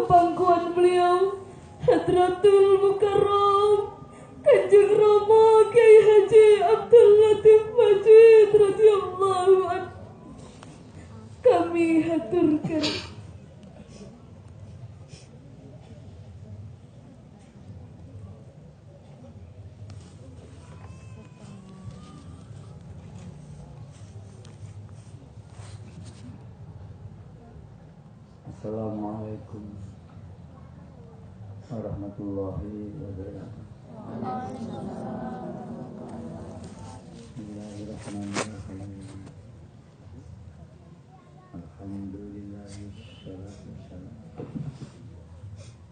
pangkuan beliau Hadratul Mukarram Kanjeng Rama Kiai Haji Abdul Latif Majid radhiyallahu anhu. Kami haturkan Assalamualaikum warahmatullahi wabarakatuh. Bismillahirrahmanirrahim. Alhamdulillah wassalatu wassalam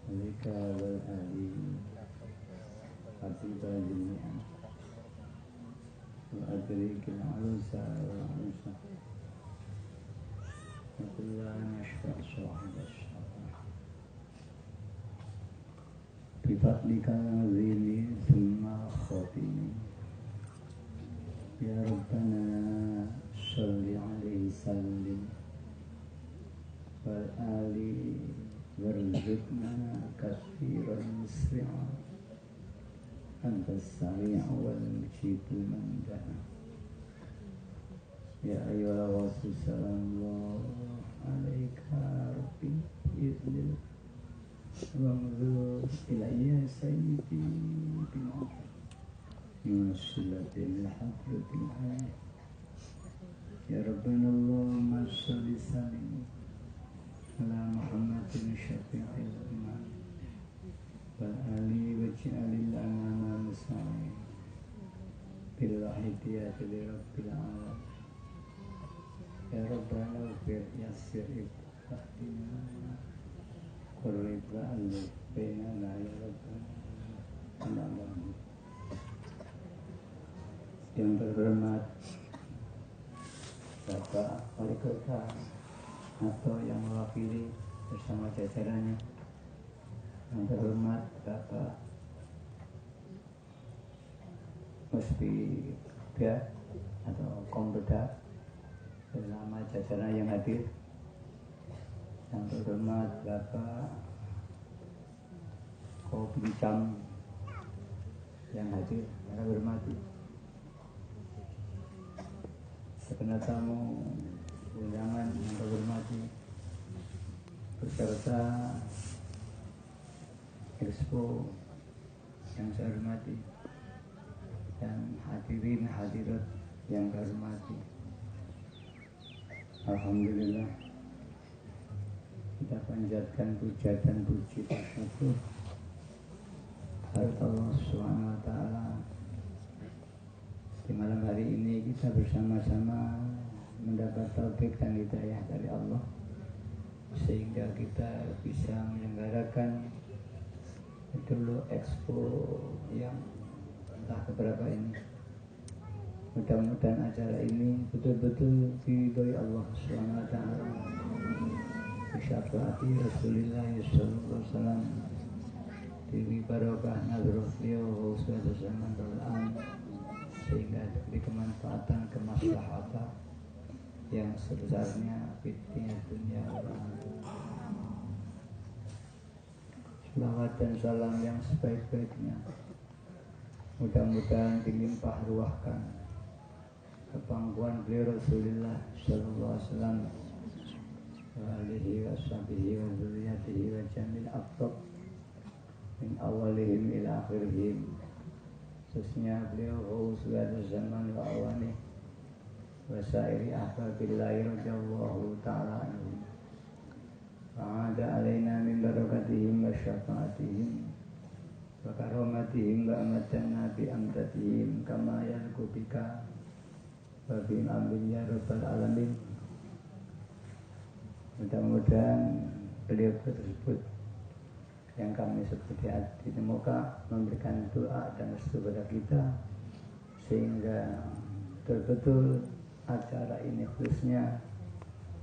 alaika wal ali habibal jami'an wa adrikil alusa wal alusa wa kullana nashfa' sahibas بفضلك العظيم ثم خاتمي يا ربنا صل عليه وسلم والآل وارزقنا كثيرا مسرعا أنت السميع والمجيب من دعا يا أيها الرسول سلام الله عليك ربي بإذن الله وانظر إلي سيدي بمعروف يوصلة الحفرة الآية يا ربنا اللهم صل وسلم على محمد شفيع الأمة والآل واجعل الأمانة مساعي بالوحيدية لرب العالمين يا ربنا اغفر يسر إبراهيم Qurriba'al bainana ya Rabbana. Yang terhormat Bapak Wali Kota atau yang mewakili bersama jajarannya, yang terhormat Bapak Musbi Bia atau Kombeda bersama jajaran yang hadir, yang terhormat Bapak Kopincam yang hadir, yang hormati segenap tamu undangan yang terhormati beserta Expo yang saya hormati dan hadirin hadirat yang saya hormati. Alhamdulillah, kita panjatkan puja dan puji bersyukur kepada Allah Subhanahu wa Ta'ala. Di malam hari ini kita bersama-sama mendapat taufik dan hidayah dari Allah sehingga kita bisa menyelenggarakan dulu Expo yang entah keberapa ini. Mudah-mudahan acara ini betul-betul diridhoi Allah Subhanahu wa Ta'ala. Syafaati Rasulullah sallallahu alaihi wasallam, diri barokah nazrul beliau suatu zaman berlalu sehingga diberi kemanfaatan kemaslahatan yang sebesarnya fitnya dunia selawat dan salam yang sebaik-baiknya mudah-mudahan dilimpah ruahkan ke pangkuan beliau Rasulullah sallallahu alaihi wasallam wa alihi wa sahbihi wa dzurriyyatihi wa jamil aqtab min awalihim ila akhirihim, khususnya beliau Rasulullah zaman wa awani wa sairi ahbabillahi radhiyallahu ta'ala anhum wa ada alaina min barakatihim wa syafaatihim wa karamatihim wa amatana bi amdatihim kama yalqubika wa bi amin ya rabbal alamin. Mudah-mudahan beliau tersebut yang kami sebut di hati, semoga memberikan doa dan restu kepada kita sehingga betul-betul acara ini khususnya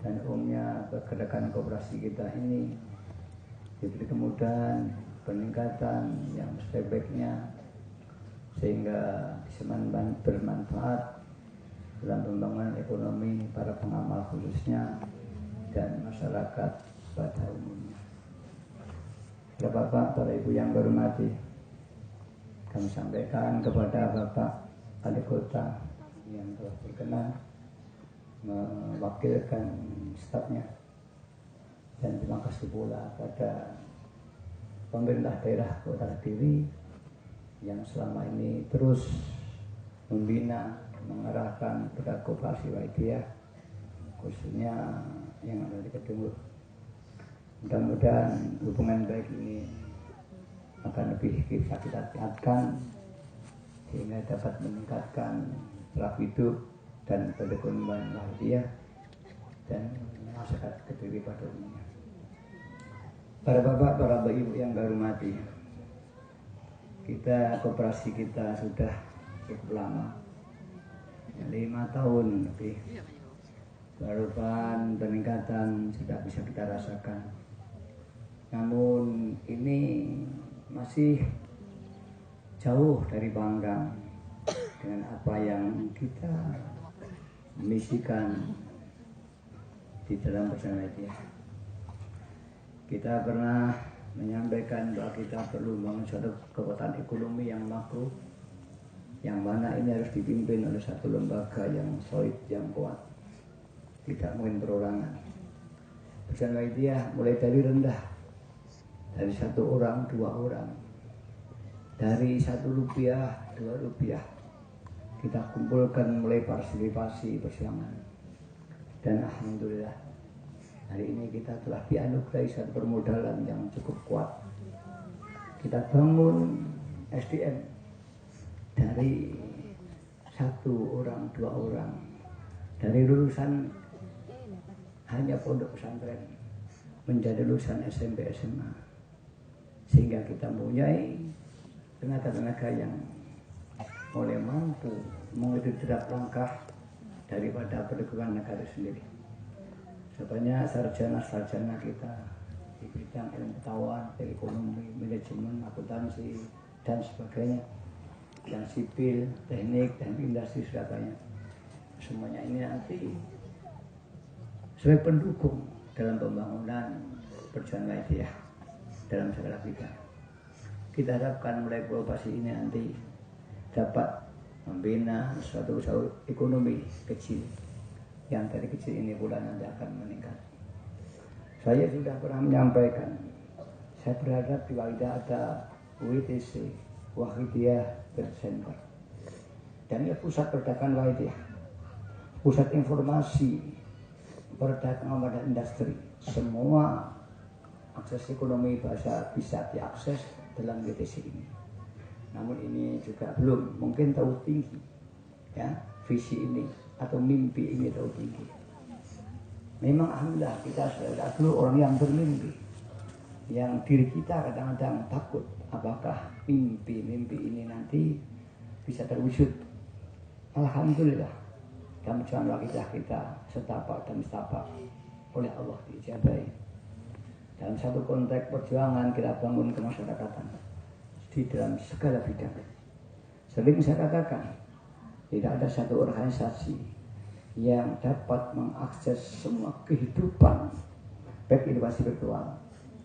dan umumnya pergerakan koperasi kita ini diberi kemudahan, peningkatan yang sebaik-baiknya sehingga bisa bermanfaat dalam pembangunan ekonomi para pengamal khususnya dan masyarakat pada umumnya. Bapak, para Ibu yang berhormati, kami sampaikan kepada Bapak Wali Kota yang telah berkenan mewakilkan stafnya, dan terima kasih pula pada pemerintah daerah Kota Kediri yang selama ini terus membina, mengarahkan pada koperasi Wahidiyah, khususnya yang ada di Kedunggur. Mudah-mudahan hubungan baik ini akan lebih kita tingkatkan sehingga dapat meningkatkan taraf hidup dan perekonomian Wahidiyah dan masyarakat Kediri pada umumnya. Para bapak, para ibu yang berhormati, koperasi kita sudah cukup lama, 5 tahun lebih. Perubahan peningkatan sudah bisa kita rasakan. Namun ini masih jauh dari bangga dengan apa yang kita misikan di dalam Persatuan Wahidiyah. Kita pernah menyampaikan bahwa kita perlu membangun suatu kekuatan ekonomi yang makro, yang mana ini harus dipimpin oleh satu lembaga yang solid, yang kuat, tidak mungkin perorangan. Persatuan Wahidiyah mulai dari rendah, dari 1 orang, 2 orang, dari 1 rupiah, 2 rupiah, kita kumpulkan mulai partisipasi perjuangan, dan alhamdulillah hari ini kita telah dianugerahi satu permodalan yang cukup kuat. Kita bangun SDM dari 1 orang, 2 orang, dari lulusan hanya pondok pesantren menjadi lulusan SMP, SMA, sehingga kita mempunyai tenaga-tenaga yang mulai mampu mengikuti jerat langkah daripada perdagangan negara sendiri. Sebanyak sarjana-sarjana kita di bidang ilmu pengetahuan, ekonomi, manajemen, akuntansi, dan sebagainya, yang sipil, teknik, dan industri sudah banyak. Semuanya ini nanti sebagai pendukung dalam pembangunan Persatuan Wahidiyah dalam segala bidang. Kita harapkan mulai koperasi ini nanti dapat membina suatu usaha ekonomi kecil, yang dari kecil ini pula nanti akan meningkat. Saya sudah pernah menyampaikan, saya berharap di Wahidiyah ada WTC, Wahidiyah Trade Center, dan ini pusat perdagangan Wahidiyah, pusat informasi perdagangan pada industri. Semua akses ekonomi bisa diakses dalam WTC ini. Namun ini juga belum mungkin terlalu tinggi, ya, visi ini atau mimpi ini terlalu tinggi. Memang alhamdulillah kita sudah dulu orang yang bermimpi, yang diri kita kadang-kadang takut apakah mimpi-mimpi ini nanti bisa terwujud. Alhamdulillah dalam perjalanan kita setapak demi setapak oleh Allah diijabahi. Dalam satu konteks perjuangan kita bangun kemasyarakatan di dalam segala bidang. Sering saya katakan, tidak ada satu organisasi yang dapat mengakses semua kehidupan, baik kehidupan spiritual,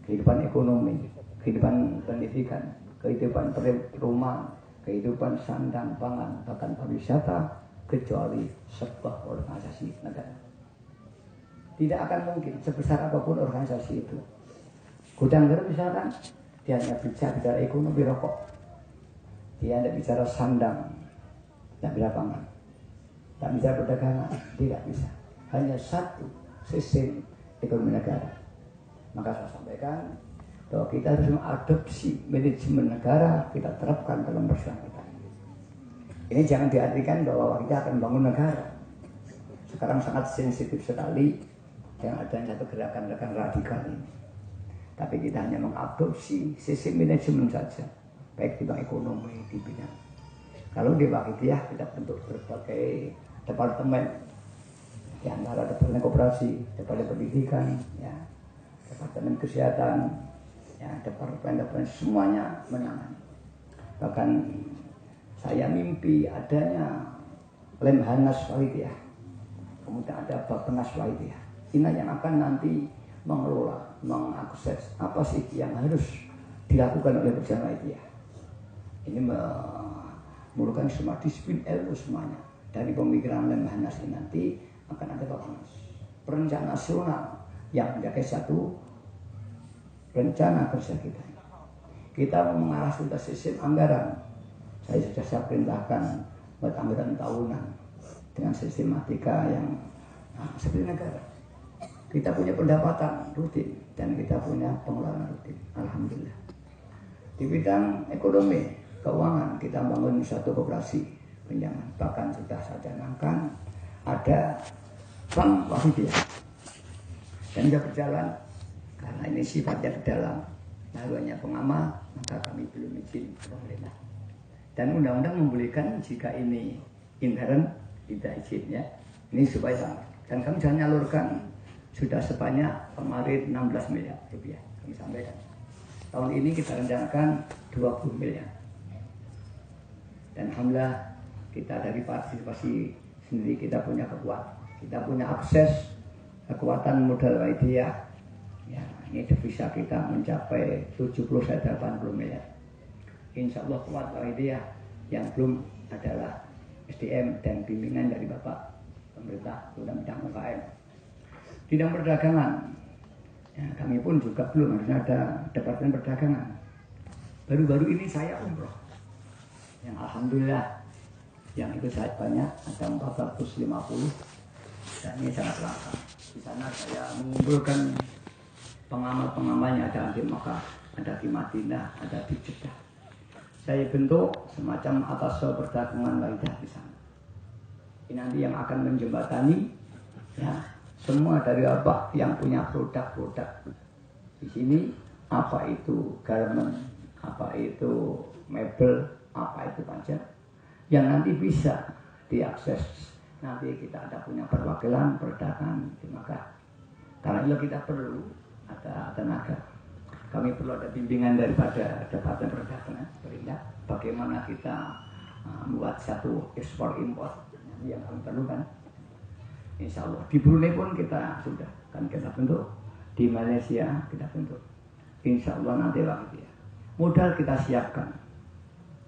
kehidupan ekonomi, kehidupan pendidikan, kehidupan perumahan, kehidupan sandang pangan, bahkan pariwisata, kecuali sebuah organisasi negara. Tidak akan mungkin sebesar apapun organisasi itu. Gudang garam misalkan, dia hanya bicara ekonomi rokok, dia tidak bicara sandang, tidak bisa pangan, tidak bisa perdagangan, tidak bisa. Hanya satu sistem ekonomi negara. Maka saya sampaikan bahwa kita harus mengadopsi manajemen negara, kita terapkan dalam perjuangan kita. Ini jangan diartikan bahwa kita akan bangun negara. Sekarang sangat sensitif sekali yang ada satu gerakan-gerakan radikal ini. Tapi kita hanya mengadopsi sistem manajemen saja, baik di bidang ekonomi, di bidang. Kalau di Wahidiyah kita bentuk berbagai departemen, di antara departemen koperasi, departemen pendidikan, ya, departemen kesehatan, ya, departemen semuanya menangani. Bahkan saya mimpi adanya Lemhanas Wahidiyah, kemudian ada Bappenas Wahidiyah. Ini yang akan nanti mengelola, mengakses apa sih yang harus dilakukan oleh Berjamaah Idea. Ini memerlukan semua disiplin ilmu semuanya. Dari pemikiran Lemhanas ini nanti akan ada perencanaan nasional yang menjadi satu rencana kerja kita. Kita mengarah sudah sistem anggaran. Saya perintahkan buat anggaran tahunan dengan sistematika yang seperti negara. Kita punya pendapatan rutin dan kita punya pengelolaan rutin. Alhamdulillah. Di bidang ekonomi, keuangan kita bangun satu koperasi pinjaman, bahkan sudah saya canangkan ada bank Wahidiyah dan juga berjalan karena ini sifatnya di dalam lalu hanya pengamal, maka kami belum izin ke pemerintah dan undang-undang membolehkan jika ini inherent tidak izin ya ini supaya dan kami sudah nyalurkan sudah sebanyak kemarin 16 miliar rupiah kami sampaikan tahun ini kita rencanakan 20 miliar dan alhamdulillah kita dari partisipasi sendiri kita punya kekuatan, kita punya akses kekuatan modal Wahidiyah. Ya, ini bisa kita mencapai 70-80 miliar. Insya Allah kuat Wahidiyah yang belum adalah SDM dan bimbingan dari Bapak pemerintah dalam bidang UKM. Di bidang perdagangan, ya, kami pun juga belum harusnya ada Departemen Perdagangan. Baru-baru ini saya umroh, yang alhamdulillah yang itu sangat banyak ada 450 dan ini sangat langka. Di sana saya mengumpulkan pengamal-pengamalnya ada di Makkah, ada di Madinah, ada di Jeddah. Saya bentuk semacam atas perdagangan Wahidiyah di sana. Ini nanti yang akan menjembatani ya semua dari apa yang punya produk-produk di sini, apa itu garment, apa itu mebel, apa itu pajak yang nanti bisa diakses. Nanti kita ada punya perwakilan perdagangan di Makkah. Karena itu kita perlu ada tenaga. Kami perlu ada bimbingan daripada Departemen Perdagangan Perintah. Bagaimana kita membuat satu ekspor impor yang kami perlukan. Insya Allah di Brunei pun kita sudah kan kita bentuk, di Malaysia kita bentuk. Insya Allah nanti lagi ya. Modal kita siapkan.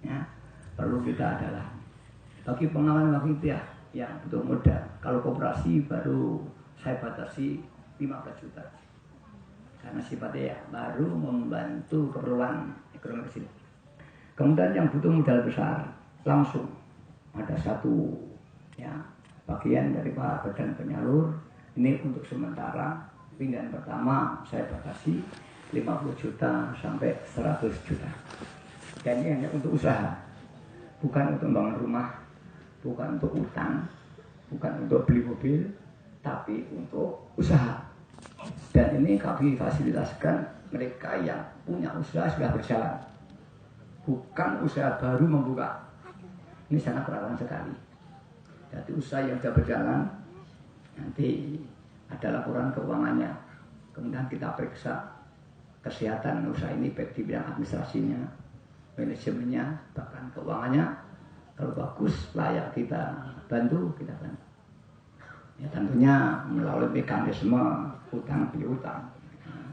Ya. Perlu kita adalah bagi pengawalan Wahidiyah yang butuh modal. Kalau koperasi baru saya batasi 15 juta. Karena sifatnya ya baru membantu keperluan ekonomi kecil. Kemudian yang butuh modal besar langsung ada satu ya bagian dari Pak Badan Penyalur ini untuk sementara pindahan pertama saya batasi 50 juta sampai 100 juta. Dan ini hanya untuk usaha. Bukan untuk membangun rumah, bukan untuk utang, bukan untuk beli mobil, tapi untuk usaha. Dan ini kami fasilitaskan mereka yang punya usaha sudah berjalan, bukan usaha baru membuka. Ini sangat rawan sekali. Jadi usaha yang sudah berjalan, nanti ada laporan keuangannya, kemudian kita periksa kesehatan usaha ini baik di bidang administrasinya, manajemennya, bahkan keuangannya. Kalau bagus, layak kita bantu, kita bantu. Ya, tentunya melalui mekanisme utang piutang. Nah,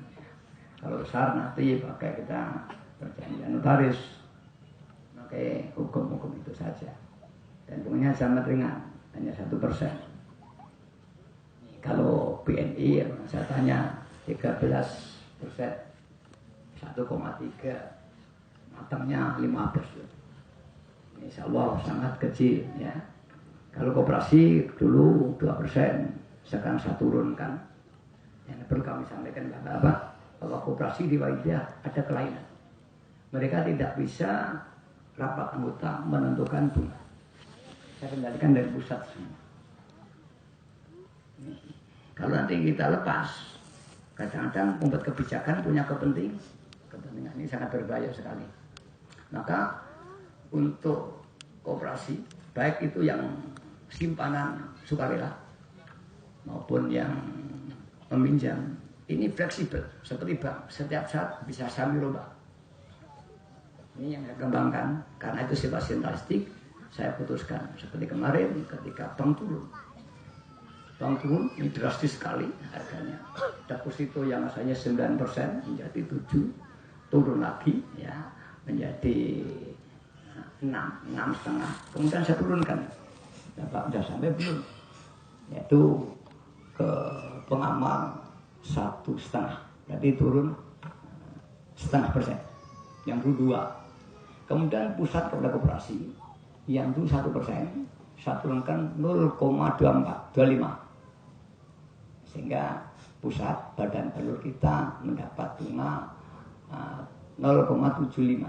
kalau besar nanti pakai kita perjanjian notaris, pakai hukum-hukum itu saja. Dan bunganya sangat ringan, hanya 1%. Kalau BNI, saya tanya 13%, 1,3, matangnya 5%. Insya Allah sangat kecil ya. Kalau koperasi dulu 2%, sekarang saya turunkan. Yang perlu kami sampaikan Bapak, bahwa koperasi di Wahidiyah ada kelainan. Mereka tidak bisa rapat anggota menentukan bunga. Saya kendalikan dari pusat semua. Kalau nanti kita lepas, kadang-kadang membuat kebijakan punya kepentingan ini sangat berbahaya sekali. Maka untuk koperasi, baik itu yang simpanan sukarela maupun yang meminjam, ini fleksibel seperti bank, setiap saat bisa sambil rubah. Ini yang saya kembangkan, karena itu sifat sentralistik. Saya putuskan seperti kemarin ketika bank turun ini drastis sekali harganya. Deposito yang asalnya 9% menjadi 7, turun lagi ya menjadi 6,5. Kemudian saya turunkan. Bapak sudah sampai belum? Yaitu ke pengamal 1,5. Berarti turun 0,5%. Yang dulu 2. Kemudian pusat kepada koperasi yang dulu 1%, saya turunkan 0,25. Sehingga pusat badan pelur kita mendapat bunga 0,75%.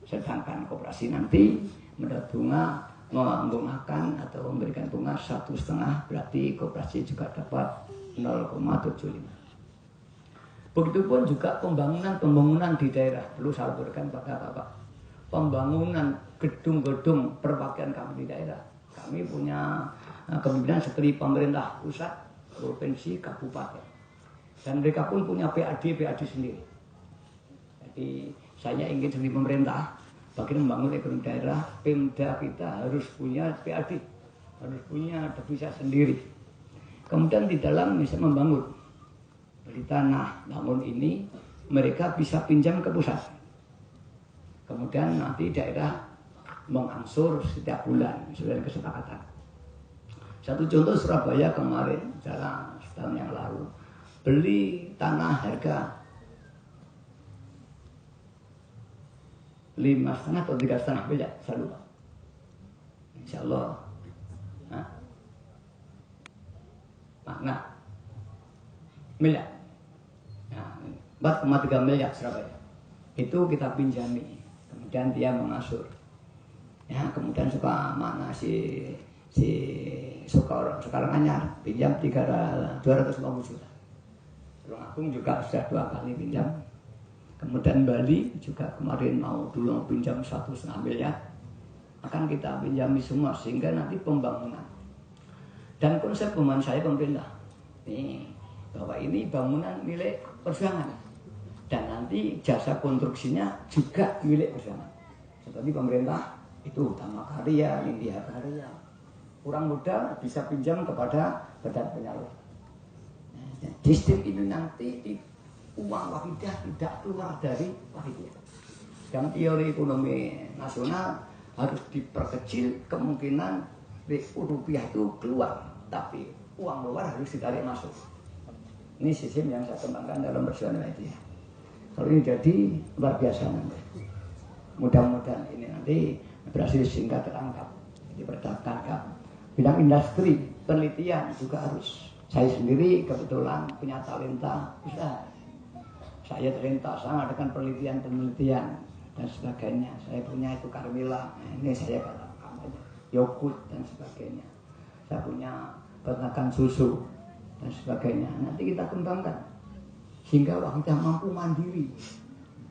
Sedangkan koperasi nanti mendapat bunga membungakan atau memberikan bunga 1,5, berarti koperasi juga dapat 0,75. Begitupun juga pembangunan di daerah. Perlu saya laporkan pada Bapak. Pembangunan gedung-gedung perwakilan kami di daerah. Kami punya kepemimpinan seperti pemerintah pusat, provinsi, kabupaten. Dan mereka pun punya PAD sendiri. Jadi saya ingin sebagai pemerintah, bagi membangun ekonomi daerah, Pemda kita harus punya PAD, harus punya devisa sendiri. Kemudian di dalam bisa membangun, beli tanah, bangun ini, mereka bisa pinjam ke pusat. Kemudian nanti daerah mengangsur setiap bulan, sesuai kesepakatan. Satu contoh Surabaya kemarin, dalam setahun yang lalu, beli tanah harga 5,5 atau 3,5 miliar, saya lupa. Insya Allah. Miliar. 4,3 miliar Surabaya. Itu kita pinjami. Kemudian dia mengasur. Ya, kemudian suka mana si sekarang Anyar pinjam 250 juta. Tulung Agung juga sudah 2 kali pinjam. Kemudian Bali juga kemarin mau pinjam 1,5 miliar. Akan kita pinjami semua sehingga nanti pembangunan. Dan konsep pembangunan saya pemerintah. Nih, bahwa ini bangunan milik perjuangan. Dan nanti jasa konstruksinya juga milik perjuangan. Seperti pemerintah itu Utama Karya, India Karya. Kurang modal bisa pinjam kepada badan penyalur. Sistem ini nanti uang wahidah tidak keluar dari wahidah. Dan teori ekonomi nasional harus diperkecil, kemungkinan rupiah itu keluar, tapi uang luar harus ditarik masuk. Ini sistem yang saya kembangkan dalam perjuangan itu ya. Kalau ini jadi luar biasa nanti. Mudah-mudahan ini nanti berhasil sehingga terangkat, dipertangkap. Bidang industri, penelitian juga harus. Saya sendiri kebetulan punya talenta usaha. Saya talenta sama dengan penelitian dan sebagainya. Saya punya itu Carmila, ini saya katakan yogurt dan sebagainya. Saya punya peternakan susu dan sebagainya. Nanti kita kembangkan sehingga kita mampu mandiri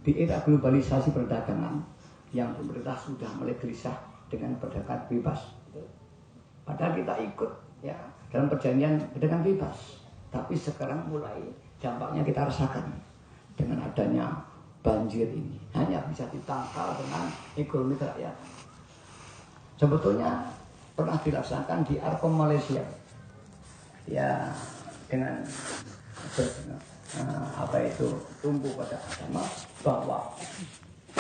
di era globalisasi perdagangan yang pemerintah sudah mulai gelisah dengan perdagangan bebas. Padahal kita ikut ya dalam perjanjian perdagangan bebas, tapi sekarang mulai dampaknya kita rasakan dengan adanya banjir ini. Hanya bisa ditangkal dengan ekonomi rakyat. Sebetulnya pernah dilaksanakan di Arkom Malaysia, ya dengan tumbuh pada agama bahwa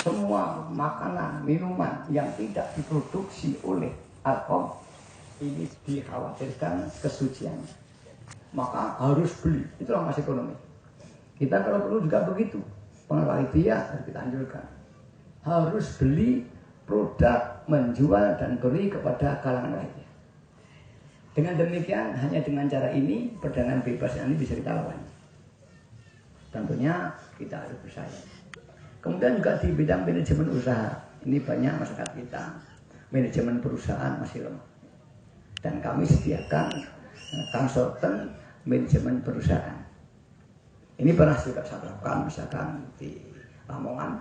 semua makanan, minuman yang tidak diproduksi oleh Arkom ini dikhawatirkan kesuciannya, maka harus beli. Itulah mas ekonomi. Kita kalau perlu juga begitu. Pengelola dia harus kita anjurkan, harus beli produk, menjual dan beri kepada kalangan rakyat. Dengan demikian, hanya dengan cara ini perdagangan bebas ini bisa kita lawan. Tentunya kita harus bersaya. Kemudian juga di bidang manajemen usaha, ini banyak masyarakat kita manajemen perusahaan masih lemah. Dan kami sediakan konsultan manajemen perusahaan. Ini pernah juga saya lakukan, misalkan di Lamongan,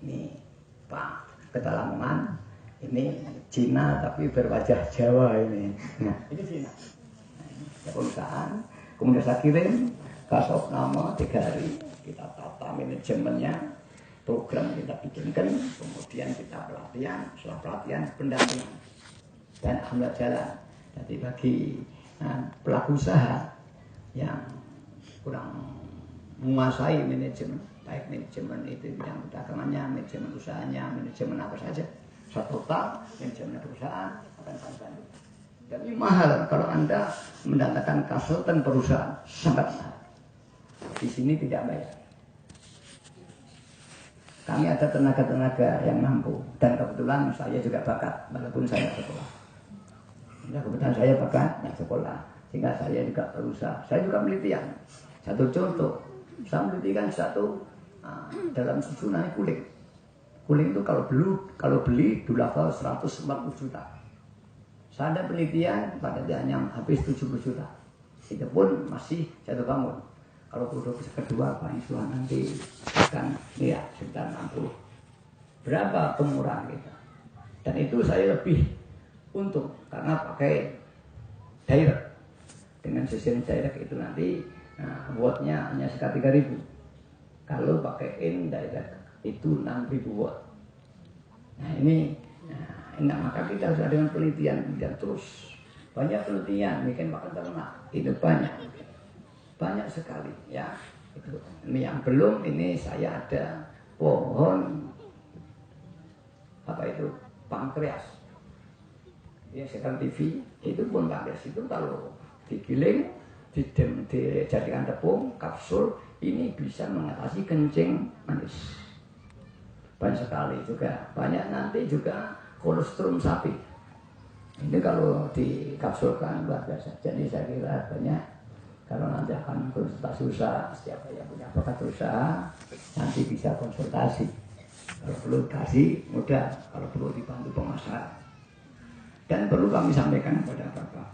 ini Pak Ketua Lamongan, ini Cina tapi berwajah Jawa ini. Nah, ini Cina. Nah, perusahaan, kemudian saya kirim kasop nama 3 hari, kita tata manajemennya, program kita bikinkan, kemudian kita pelatihan, setelah pelatihan pendampingan dan alhamdulillah jalan. Jadi bagi pelaku usaha yang kurang menguasai manajemen, baik manajemen itu bidang perdagangannya, manajemen usahanya, manajemen apa saja. Total manajemen perusahaan akan sangat. Jadi mahal kalau Anda mendatangkan konsultan perusahaan, sangat mahal. Di sini tidak bayar. Kami ada tenaga-tenaga yang mampu dan kebetulan saya juga bakat walaupun saya sekolah. Ya, kebetulan saya bakat dan sekolah sehingga saya juga berusaha. Saya juga penelitian. Satu contoh, saya menelitikan dalam susunan kuling. Kuling itu kalau beli dulu 140 juta. Saya ada penelitian pada hanya habis 70 juta. Itu pun masih satu bangun. Kalau produk kedua Pak Iswan nanti akan ya sekitar 60. Berapa kemurahan kita? Dan itu saya lebih untung karena pakai direct. Dengan sistem direct itu nanti wattnya hanya sekitar 3.000. Kalau pakai indirect itu 6.000 watt. Nah ini maka kita harus ada dengan penelitian dan terus banyak penelitian bikin makan ternak itu banyak sekali ya. Ini yang belum ini saya ada pohon apa itu pankreas ya sekarang TV itu pun pankreas itu kalau digiling dijadikan tepung kapsul ini bisa mengatasi kencing manis banyak sekali juga banyak nanti juga kolostrum sapi ini kalau dikapsulkan luar biasa jadi saya kira banyak. Kalau nanti akan konsultasi usaha, siapa yang punya bakat usaha, nanti bisa konsultasi. Kalau perlu kasih, mudah. Kalau perlu dibantu pemasaran. Dan perlu kami sampaikan kepada Bapak,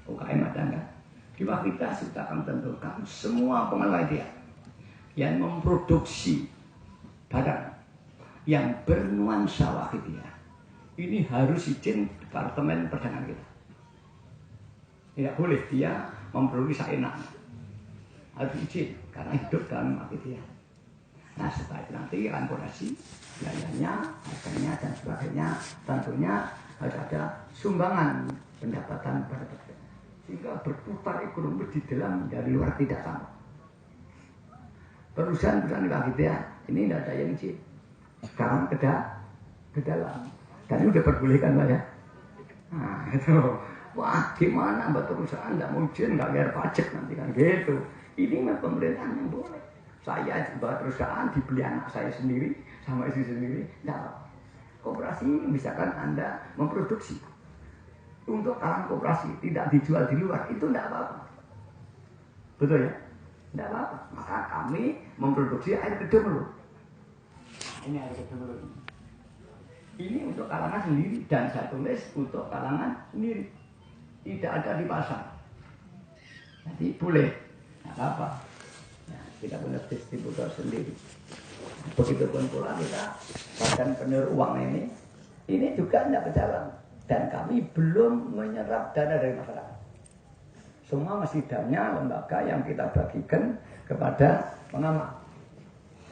UKM ada enggak? Di bawah kita akan tentukan semua pengelola yang memproduksi barang yang bernuansa wakidiyah. Ini harus izin Departemen Perdagangan kita. Tidak boleh dia memproduksi seenaknya. Harus izin karena hidup dalam wakidiyah. Nah setelah itu nanti transportasi, biayanya, harganya dan sebagainya tentunya harus ada sumbangan pendapatan pada pedagang. Sehingga berputar ekonomi di dalam dari luar tidak sama. Perusahaan-perusahaan di wakidiyah ini tidak ada yang izin. Sekarang ke dalam. Dan ini sudah perbolehkan Pak ya. Nah itu. Wah gimana mbak perusahaan tidak mau izin, nggak bayar pajak nanti kan gitu. Ini memang pemerintahan yang boleh. Saya mbak perusahaan dibeli anak saya sendiri sama istri sendiri. Nah, koperasi misalkan Anda memproduksi untuk kalangan koperasi tidak dijual di luar itu tidak apa-apa. Betul ya? Tidak apa-apa. Maka kami memproduksi air kedua dulu. Ini air kedua dulu. Ini untuk kalangan sendiri dan saya tulis untuk kalangan sendiri. Tidak ada di pasar. Jadi boleh, tidak apa-apa. Nah, kita punya distributor sendiri. Begitupun pula kita badan penir uang ini juga tidak berjalan. Dan kami belum menyerap dana dari masyarakat. Semua masih dana lembaga yang kita bagikan kepada pengamat.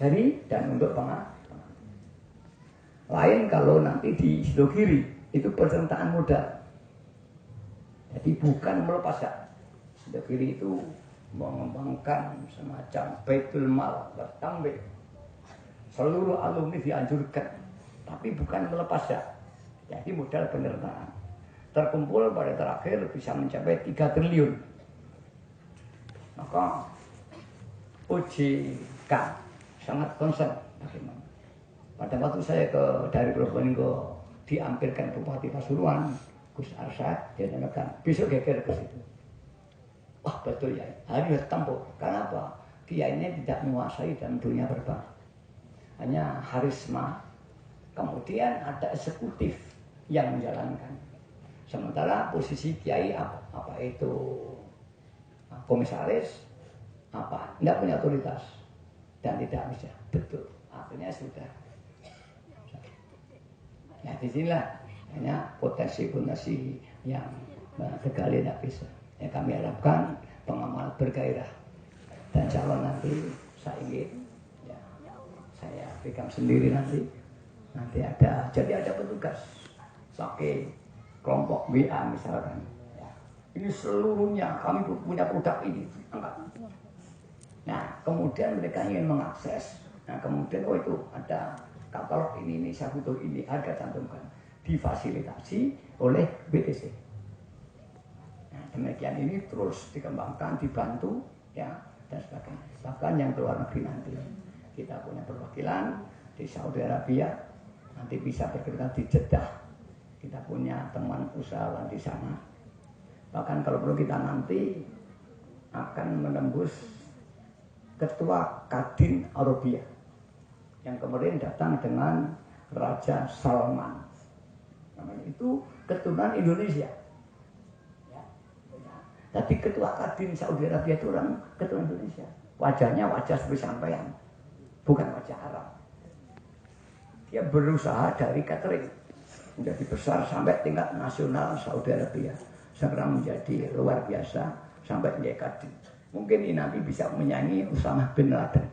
Dari dan untuk pengamat. Lain kalau nanti di sebelah kiri itu penyertaan modal. Jadi bukan melepas ya. Sebelah kiri itu mengembangkan semacam baitul mal bertambah. Seluruh alumni dianjurkan, tapi bukan melepas ya. Jadi modal penyertaan terkumpul pada terakhir bisa mencapai 3 triliun. Maka OJK sangat concern bagaimana. Pada waktu saya dari Probolinggo diampirkan Bupati Pasuruan Gus Arsyad, dia mengatakan besok geger ke situ. Wah betul ya, harus tempuh. Kenapa? Kiai ini tidak menguasai dalam dunia berbang. Hanya harisma. Kemudian ada eksekutif yang menjalankan. Sementara posisi kiai apa itu komisaris, tidak punya otoritas dan tidak bisa. Betul, artinya sudah. Ya disinilah hanya potensi-potensi yang sekali tidak bisa. Ya kami harapkan pengamal bergairah dan calon nanti saya ingin ya, saya pegang sendiri nanti ada jadi ada petugas pakai kelompok WA misalkan ya. Ini seluruhnya kami punya produk ini angkat Nah, kemudian mereka ingin mengakses. Nah, kemudian itu ada katalog ini saya butuh ini, harga cantumkan. Difasilitasi oleh BTC. Nah, demikian ini terus dikembangkan, dibantu ya dan sebagainya. Bahkan yang ke luar negeri nanti kita punya perwakilan di Saudi Arabia, nanti bisa bergerak di Jeddah. Kita punya teman usahawan di sana. Bahkan kalau perlu kita nanti akan menembus Ketua Kadin Arabia yang kemarin datang dengan Raja Salman. Namanya itu keturunan Indonesia. Ya. Tapi Ketua Kadin Saudi Arabia itu orang keturunan Indonesia. Wajahnya wajah seperti sampean, bukan wajah Arab. Dia berusaha dari catering, menjadi besar sampai tingkat nasional Saudi Arabia. Sekarang menjadi luar biasa sampai menjadi Kadin. Mungkin ini nanti bisa menyanyi Usamah bin Laden.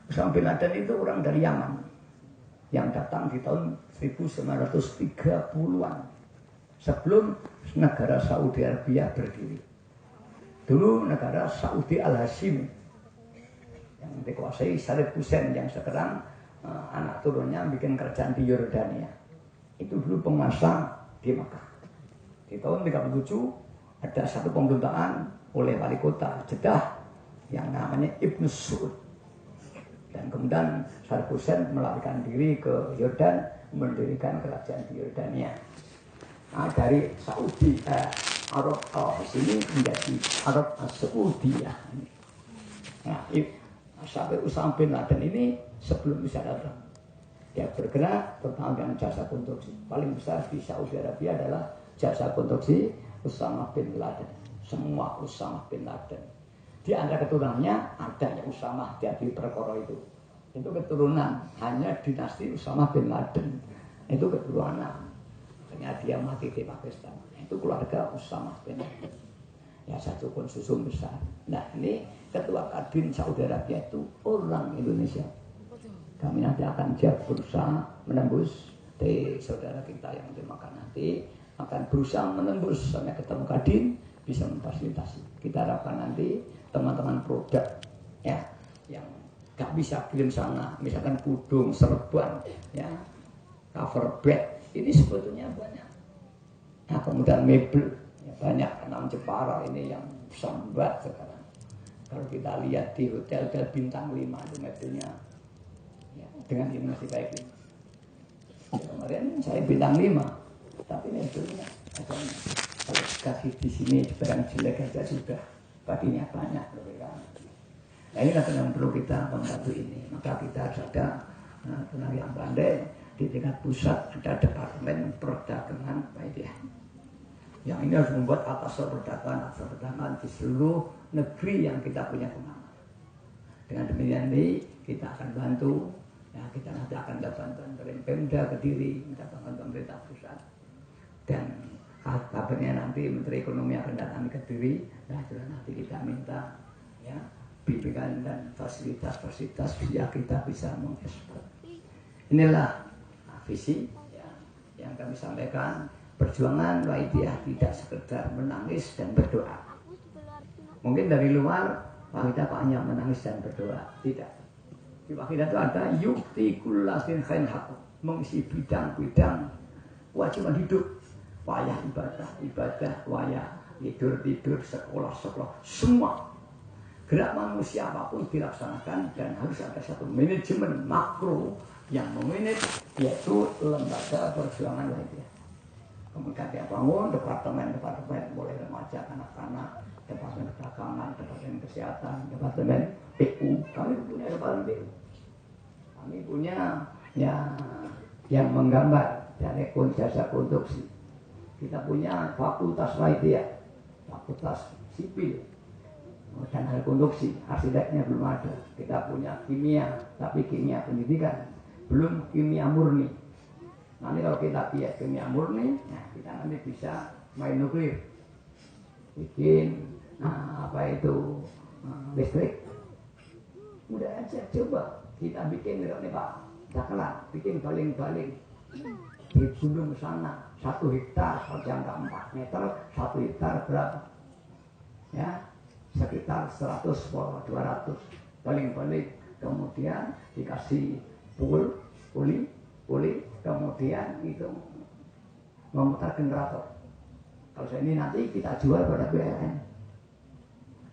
Usamah bin Laden itu orang dari Yaman yang datang di tahun 1930-an sebelum negara Saudi Arabia berdiri. Dulu negara Saudi Al-Hashim yang dikuasai Saddam Hussein yang sekarang anak turunnya bikin kerajaan di Yordania. Itu dulu penguasa di Makkah. Di tahun 37 ada satu pemerintahan oleh wali kota Jeddah yang namanya Ibnu Saud. Dan kemudian Saddam Hussein melarikan diri ke Yordan, mendirikan kerajaan di Yordania. Nah, dari Saudi Arab sini menjadi Arab Saudiyah. Nah, sampai Usamah bin Laden ini sebelum bisa datang, dia bergerak terutama dengan jasa konstruksi. Paling besar di Saudi Arabia adalah jasa konstruksi Usamah bin Laden. Semua Usamah bin Laden. Di antara keturunannya ada yang Usamah jadi perkara itu. Itu keturunan hanya dinasti Usamah bin Laden. Itu keturunan. Ternyata dia mati di Pakistan. Itu keluarga Usamah bin Laden. Ya satu konsusum besar. Nah ini ketua Kadin Saudi Arabia itu orang Indonesia. Kami nanti akan berusaha menembus dari saudara kita yang dimakan nanti akan berusaha menembus sampai ketemu Kadin bisa memfasilitasi. Kita harapkan nanti teman-teman produk ya yang gak bisa kirim sana, misalkan kudung, serban, ya cover bed ini sebetulnya banyak. Nah kemudian mebel ya, banyak enam Jepara ini yang sambat sekarang. Kalau kita lihat di hotel-hotel bintang 5 itu mebelnya ya, dengan ini masih baik ini. Ya, kemarin saya bintang 5 tapi mebelnya kalau kasih di sini barang jelek aja sudah baginya banyak lebih kan. Nah ini yang perlu kita membantu ini. Maka kita harus ada tenaga yang pandai di tingkat pusat ada departemen perdagangan media. Yang ini harus membuat atas perdagangan di seluruh negeri yang kita punya pengalaman. Dengan demikian ini kita akan bantu. Ya, kita nanti akan bantuan dari Pemda Kediri, minta bantuan pemerintah pusat dan kabarnya nanti Menteri Ekonomi akan datang ke Kediri. Nah, nanti kita minta ya bimbingan dan fasilitas-fasilitas biar kita bisa mengekspor. Inilah visi ya, yang kami sampaikan. Perjuangan Wahidiyah tidak sekedar menangis dan berdoa. Mungkin dari luar Wahidiyah hanya menangis dan berdoa. Tidak. Di Wahidiyah itu ada yukti kullasin khain haqq, mengisi bidang-bidang kewajiban hidup. Wayah ibadah, wayah tidur, sekolah, semua gerak manusia apapun dilaksanakan dan harus ada satu manajemen makro yang memanage yaitu lembaga perjuangan Wahidiyah. Kemudian dia bangun departemen mulai remaja, anak-anak, departemen perdagangan, departemen kesehatan, departemen PU. Kami punya departemen PU. Kami punya yang menggambar dari jasa konstruksi. Kita punya fakultas Wahidiyah, fakultas sipil dan hal konstruksi. Arsiteknya belum ada. Kita punya kimia, tapi kimia pendidikan, belum kimia murni. Nanti kalau kita lihat kimia murni, nah kita nanti bisa main nuklir, bikin listrik. Mudah aja, coba kita bikin nih Pak, Dakla, bikin baling-baling di gunung sana 1 hektar, jangka 4 meter, 1 hektar berapa? Ya, sekitar 100 atau 200 paling-paling, kemudian dikasih puli, kemudian itu memutar generator. Kalau saya ini nanti kita jual pada PLN.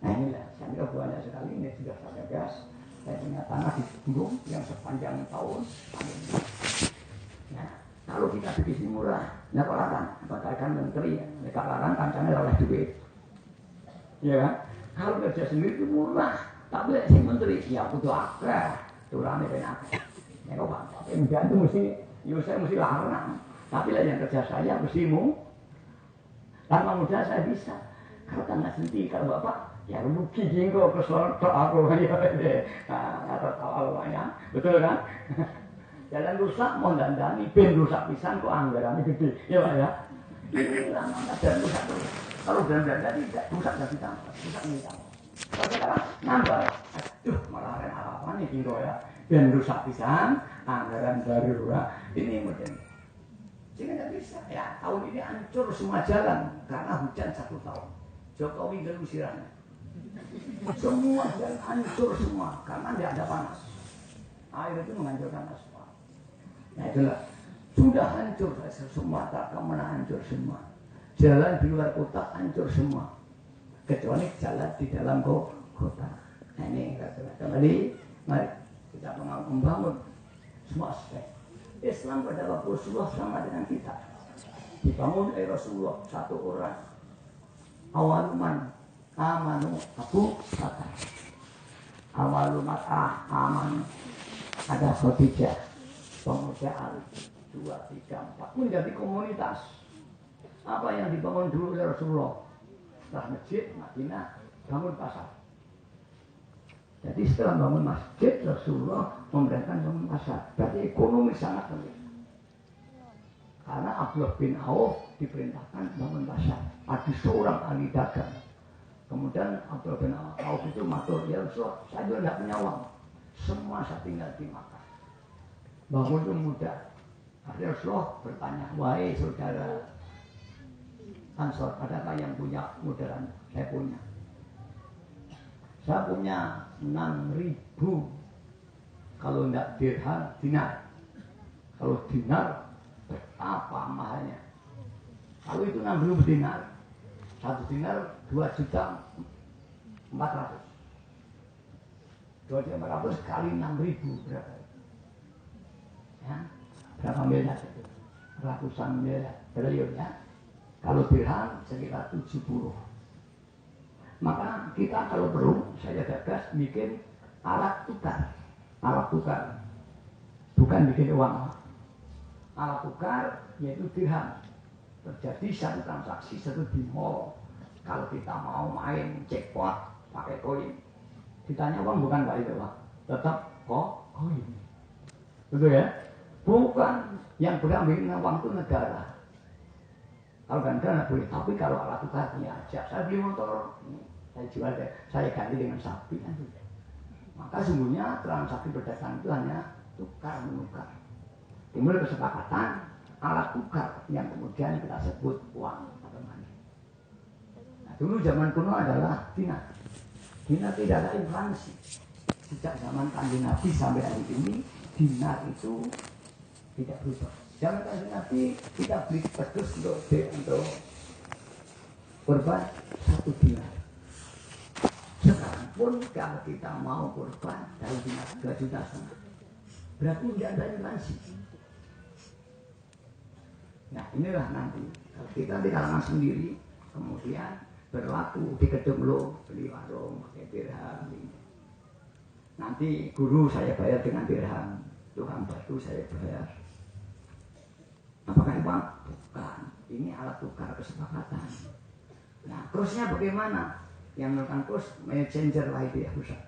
Nah inilah, saya kira banyak sekali ini sudah saya gas. Saya punya tanah di Bumbung yang sepanjang tahun. Nah, kalau kita bikin murah, ya kok larang? Bagaikan menteri, mereka larang kancangnya oleh duit. Ya kan? Kalau kerja sendiri itu murah, tapi si menteri, ya butuh apa? Turane benar. Ya kok Pak, tapi enggak itu mesti, ya saya mesti larang. Tapi lah yang kerja saya mestimu. Lama muda saya bisa. Kalau kan nggak sendiri, kalau Bapak, ya rugi jinggo keselontok aku. Atau tahu ya, betul kan? Jalan rusak mau dandani, ben rusak pisan kok anggarannya gede, ya Pak ya. Ini lama jalan rusak terus. Kalau dandani tidak rusak nggak ditambah, rusak ini ditambah. Kalau sekarang nambah, aduh malah ada apa nih jinggo ya. Ben rusak pisan, anggaran baru ya. Ini mungkin. Sehingga tidak bisa. Ya tahun ini hancur semua jalan karena hujan 1 tahun. Jokowi gelusirannya. Semua jalan hancur semua karena tidak ada panas. Air itu menghancurkan aspal. Nah itulah sudah hancur semua, tak kemana hancur semua. Jalan di luar kota hancur semua, kecuali jalan di dalam kota. Nah ini kembali, mari kita membangun semua aspek. Islam pada waktu Rasulullah sama dengan kita. Dibangun oleh Rasulullah satu orang. Awaluman amanu Abu Bakar. Awaluman amanu ada Khadijah, pemuda Ali, 2, 3, 4 menjadi komunitas. Apa yang dibangun dulu oleh Rasulullah? Setelah masjid Madinah, bangun pasar. Jadi setelah bangun masjid, Rasulullah memerintahkan bangun pasar. Berarti ekonomi sangat penting. Karena Abdullah bin Auf diperintahkan bangun pasar. Ada seorang ahli dagang. Kemudian Abdullah bin Auf itu matur, ya Rasulullah, saya juga tidak punya uang. Semua saya tinggal di Makkah. Bangun itu mudah. Akhirnya Rasulullah bertanya, wahai saudara Ansor, adakah yang punya modern? Saya punya. Saya punya 6.000. Kalau tidak dirham, dinar. Kalau dinar, berapa mahalnya? Kalau itu 6.000 dinar, 1 dinar 2.400.000. 2.400 kali 6.000 berapa? Ya, berapa miliar itu? Ratusan miliar triliun ya. Kalau dirham sekitar 70. Maka kita kalau perlu, saya gagas bikin alat tukar. Alat tukar, bukan bikin uang. Alat tukar yaitu dirham. Terjadi satu transaksi satu di mall. Kalau kita mau main jackpot pakai koin, ditanya uang bukan Pak itu Pak, tetap koin. Betul ya? Bukan yang berambil uang itu negara. Kalau kan negara boleh, tapi kalau alat tukarnya aja, saya beli motor, saya jual deh, saya ganti dengan sapi kan sudah. Maka sungguhnya transaksi perdagangan itu hanya tukar menukar. Timbul kesepakatan alat tukar yang kemudian kita sebut uang atau money. Nah, dulu zaman kuno adalah dinar. Dinar tidak ada inflasi. Sejak zaman Kanjeng Nabi sampai hari ini, dinar itu tidak berubah. Zaman Kanjeng Nabi kita beli pedus untuk korban 1 dinar. Sekarang pun kalau kita mau korban dari dinar 2,5 juta, berarti tidak ada inflasi. Nah inilah nanti kalau kita di kalangan sendiri, kemudian berlaku di gedung lo beli warung pakai dirham. Nanti guru saya bayar dengan dirham, tukang batu saya bayar. Apakah uang? Bukan. Ini alat tukar kesepakatan. Nah kursnya bagaimana? Yang melakukan kurs messenger lah itu ya Ustaz.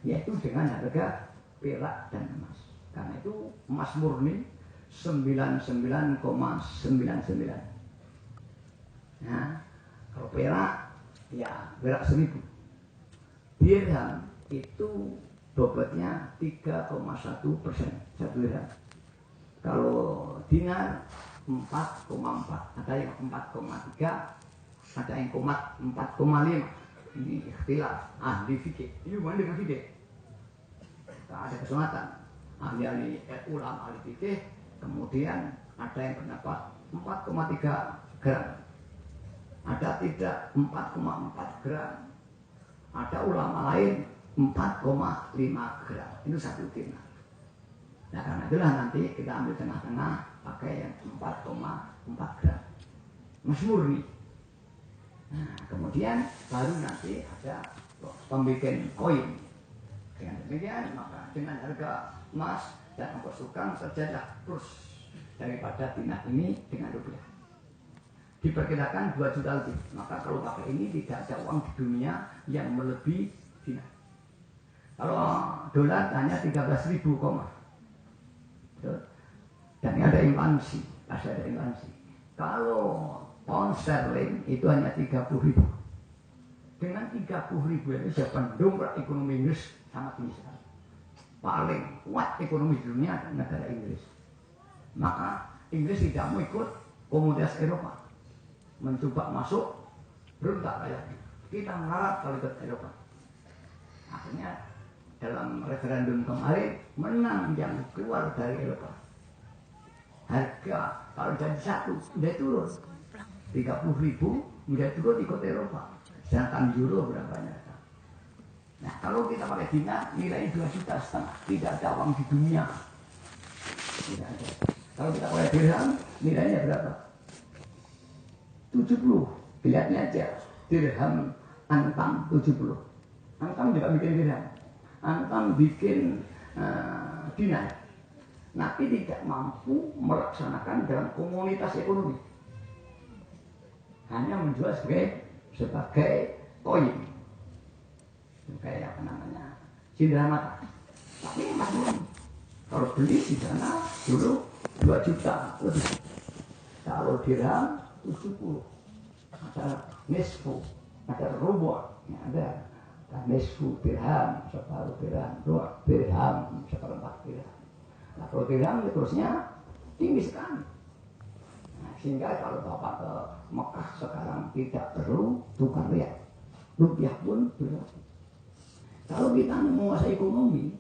Yaitu dengan harga perak dan emas. Karena itu emas murni 99,99. Nah, kalau perak ya perak 1.000. Dirham itu bobotnya 3,1%, 1 dirham. Kalau dinar 4,4, ada yang 4,3, ada yang 4,5. ini ikhtilaf ahli fikih. Ini bukan dengan fikih. Tak ada kesunatan. Ahli ulama ahli fikih, kemudian ada yang pendapat 4,3 gram. Ada tidak 4,4 gram. Ada ulama lain 4,5 gram. Itu satu dinar. Nah karena itulah nanti kita ambil tengah-tengah pakai yang 4,4 gram. Masyhur nih. Nah, kemudian baru nanti ada pembikin koin. Dengan demikian maka dengan harga emas dan ongkos tukang terjadilah kurs daripada dinar ini dengan rupiah. Diperkirakan 2 juta lebih. Maka kalau pakai ini tidak ada uang di dunia yang melebihi dinar. Kalau dolar hanya 13.000 koma. Dan ini ada inflasi, pasti ada inflasi. Kalau pound sterling itu hanya 30.000. Dengan 30.000 ini sudah pendongkrak ekonomi Inggris sangat tinggi sekali. Paling kuat ekonomi dunia negara Inggris. Maka Inggris tidak mau ikut komunitas Eropa, mencoba masuk berontak kayaknya. Kita mengharap kalau ikut Eropa. Akhirnya dalam referendum kemarin menang yang keluar dari Eropa. Harga kalau jadi satu udah turun 30.000 udah turun ikut Eropa. Sedangkan euro berapanya? Nah kalau kita pakai dinar nilainya 2,5 juta, tidak ada uang di dunia. Tidak ada. Kalau kita pakai dirham nilainya berapa? 70. Lihatnya aja dirham Antam 70. Antam juga bikin dirham. Antam bikin dinar, tapi tidak mampu melaksanakan dalam komunitas ekonomi. Hanya menjual sebagai koin, kayak apa namanya, cindera mata. Tapi masih kalau beli di sana dulu 2 juta lebih. Kalau dirham 70, ada nisfu, ada rubuh, ada nisfu dirham, separuh dirham, 2 dirham, seperempat dirham. Nah kalau dirham terusnya tinggi sekali. Nah, sehingga kalau Bapak ke Mekah sekarang tidak perlu tukar rial, rupiah pun berlaku. Kalau kita menguasai ekonomi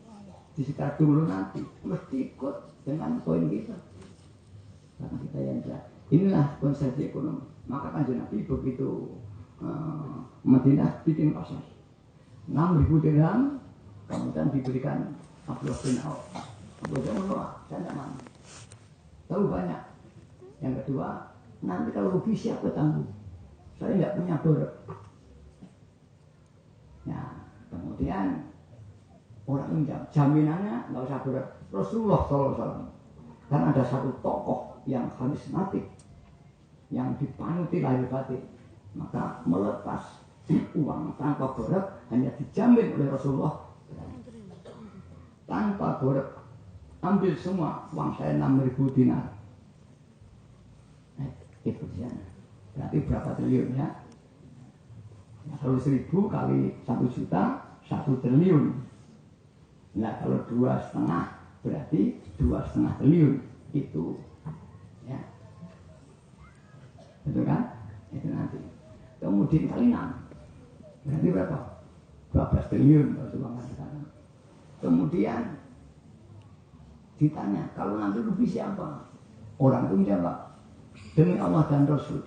di sekitar dulu nanti mesti ikut dengan koin kita. Karena kita yang jelas. Inilah konsepsi ekonomi. Maka Kanjeng Nabi begitu Madinah bikin pasar 6.000 dirham, kemudian diberikan Abdullah bin Auf. Abdullah menolak, saya tidak mau. Tahu banyak. Yang kedua, nanti kalau rugi siapa tanggung? Saya tidak punya borok. Ya, kemudian orang menjawab, jaminannya nggak usah borok. Rasulullah SAW. Karena ada satu tokoh yang karismatik, yang dipanuti lahir batin, maka melepas uang tanpa borok hanya dijamin oleh Rasulullah. Tanpa borok, ambil semua uang saya 6.000 dinar. Itu di sana. Berarti berapa triliun ya? Kalau 1.000 kali 1 juta, 1 triliun. Nah kalau 2,5 berarti 2,5 triliun itu, ya, betul kan? Itu nanti. Kemudian kali 6, berarti berapa? 12 triliun kalau sumbangan sekarang. Kemudian ditanya, kalau nanti rugi siapa? Orang itu menjawab, demi Allah dan Rasul,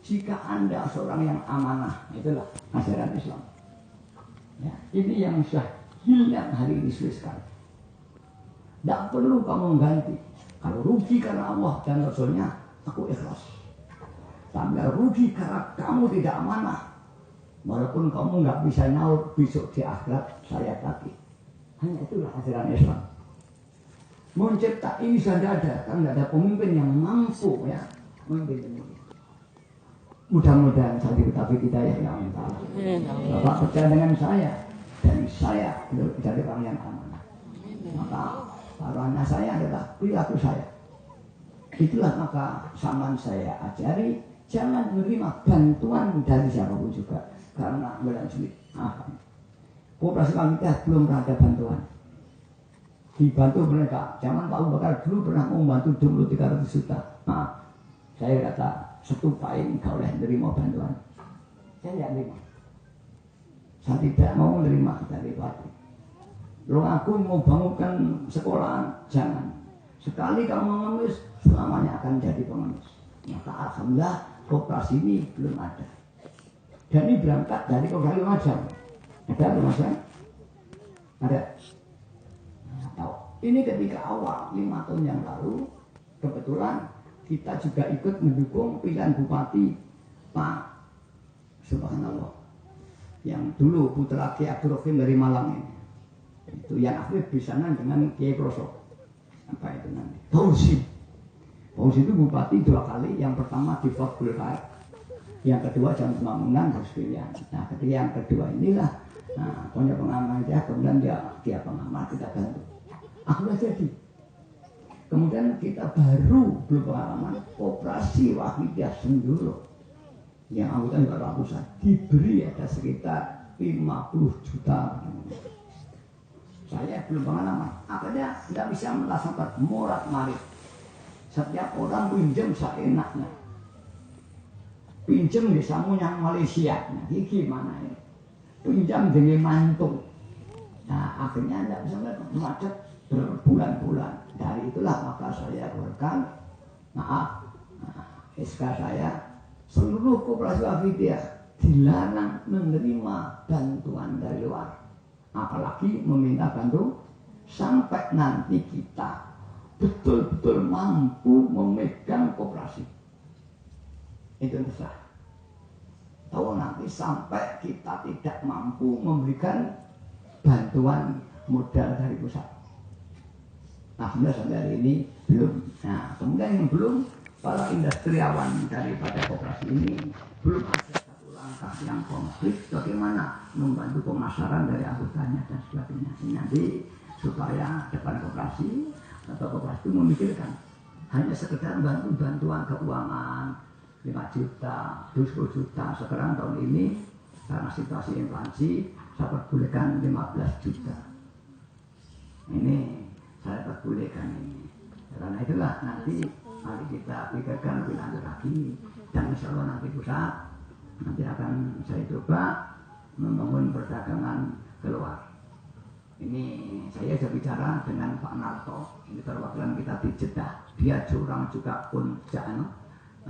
jika Anda seorang yang amanah, itulah ajaran Islam. Ya, ini yang sudah hilang hari ini sekali. Tidak perlu kamu mengganti. Kalau rugi karena Allah dan Rasulnya, aku ikhlas. Tapi rugi karena kamu tidak amanah, walaupun kamu nggak bisa nyaur besok di akhirat, saya tagih. Hanya itulah ajaran Islam. Mencipta ini sudah tidak ada, karena tidak ada pemimpin yang mampu ya memimpin ini. Mudah-mudahan saya diketahui kita ya Allah. Bapak percaya dengan saya dan saya jadi orang yang amanah. Maka taruhannya saya adalah perilaku saya. Itulah maka zaman saya ajari, jangan menerima bantuan dari siapapun juga, karena bulan sulit. Koperasi Wanita belum pernah ada bantuan. Dibantu mereka. Zaman Pak Abu Bakar dulu pernah membantu 300 juta. Nah, saya kata setupain kau boleh menerima bantuan. Saya tidak terima. Saya tidak mau menerima dari Bupati. Kalau aku mau bangunkan sekolah, jangan. Sekali kamu mengemis, selamanya akan jadi pengemis. Maka alhamdulillah koperasi ini belum ada. Dan ini berangkat dari Koperasi Lumajang. Ada Lumajang? Ada. Nah, ini ketika awal 5 tahun yang lalu, kebetulan kita juga ikut mendukung pilihan Bupati Pak Subhanallah, yang dulu putra Kiai Abdul Rahim dari Malang ini. Itu yang akhir di sana dengan Kiai Prosok. Apa itu nanti? Fauzi. Fauzi itu bupati 2 kali. Yang pertama di Fort Bulgar, yang kedua jam pembangunan harus pilihan. Nah, ketika yang kedua inilah, nah, punya pengamal dia, kemudian dia pengamal, kita bantu. Akhirnya jadi. Kemudian kita baru berpengalaman Koperasi Wahidiyah Senduro yang anggota juga ratusan, diberi ada sekitar 50 juta. Saya belum pengalaman. Akhirnya tidak bisa melaksanakan morat-marit. Setiap orang pinjam seenaknya. Pinjam di samunya Malaysia. Nah, ini gimana ini? Pinjam dengan mantung. Nah, akhirnya tidak bisa macet berbulan-bulan. Dari itulah maka saya keluarkan, maaf, SK saya, seluruh Koperasi Wahidiyah dilarang menerima bantuan dari luar. Apalagi meminta bantu sampai nanti kita betul-betul mampu memegang koperasi. Itu terserah. Tahu nanti sampai kita tidak mampu memberikan bantuan modal dari pusat. Alhamdulillah sampai hari ini belum. Nah, kemudian yang belum, para industriawan daripada koperasi ini belum ada satu langkah yang konkret bagaimana membantu pemasaran dari anggotanya dan sebagainya. Nanti supaya depan koperasi atau koperasi itu memikirkan hanya sekedar bantuan keuangan 5 juta, 20 juta. Sekarang tahun ini karena situasi inflasi saya perbolehkan 15 juta. Ini saya perbolehkan ini. Karena itulah nanti mari kita pikirkan lebih lanjut lagi, dan insya Allah nanti pusat nanti akan saya coba membangun perdagangan keluar. Ini saya sudah bicara dengan Pak Narto, ini perwakilan kita di Jeddah. Dia curang juga pun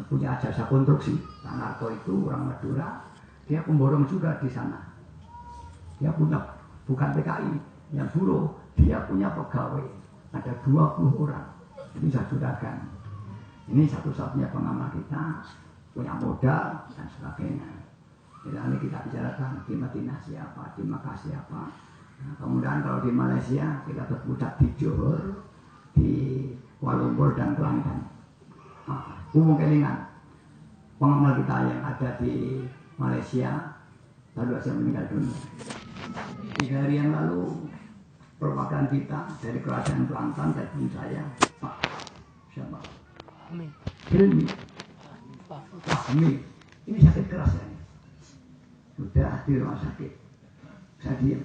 punya jasa konstruksi. Pak Narto itu orang Madura, dia pemborong juga di sana. Dia punya bukan PKI yang buruh, dia punya pegawai ada 20 orang. Ini saya sudahkan. Ini satu-satunya pengamal kita, punya modal dan sebagainya. Jadi nanti kita bicarakan di Madinah siapa, di Makkah siapa. Nah, kemudian kalau di Malaysia kita berpusat di Johor, di Kuala Lumpur dan Kelantan. Kemungkinan pengamal kita yang ada di Malaysia baru saja meninggal dunia. 3 hari yang lalu perwakilan kita dari kerajaan Kelantan telepon saya, Pak siapa? Hilmi. Fahmi. Ini sakit keras ya. Sudah di rumah sakit. Saya diam.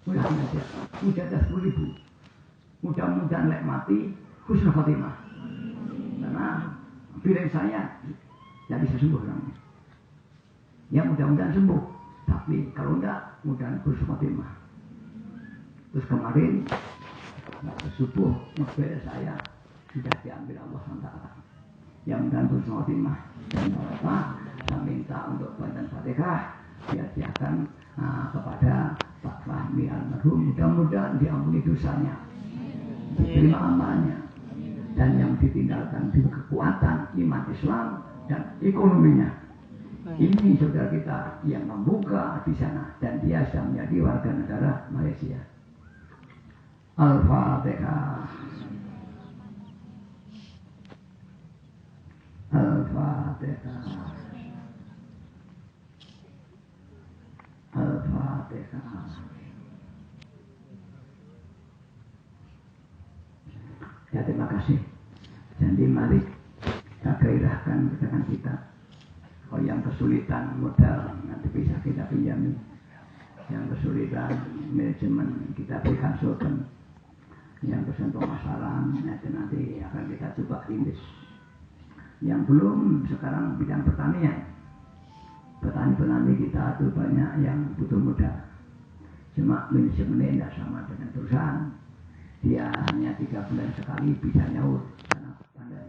Udah ada 10.000. Mudah-mudahan lek mati husnul khotimah. Karena piring saya tidak bisa sembuh orangnya. Ya mudah-mudahan sembuh. Tapi kalau enggak, mudah-mudahan husnul khotimah. Terus kemarin subuh mobil saya sudah diambil Allah SWT. Yang mudah-mudahan husnul khotimah. Dan apa? Saya minta untuk bantuan Fatihah biar diakan kepada Pak Fahmi almarhum, mudah-mudahan diampuni dosanya, diterima amalnya, dan yang ditinggalkan di kekuatan iman Islam dan ekonominya. Ini saudara kita yang membuka di sana dan dia sudah menjadi warga negara Malaysia. Al-Fatihah. Al-Fatihah. Al-Fatihah. Ya, terima kasih. Jadi mari kita gairahkan dengan kita. Kalau yang kesulitan modal nanti bisa kita pinjami. Yang kesulitan manajemen kita berikan solusi. Yang kesulitan pemasaran nanti akan kita coba rintis. Yang belum sekarang bidang pertanian. petani-petani kita itu banyak yang butuh modal. Cuma manajemennya tidak sama dengan perusahaan. Dia hanya 3 bulan sekali bisa nyaur karena pandai.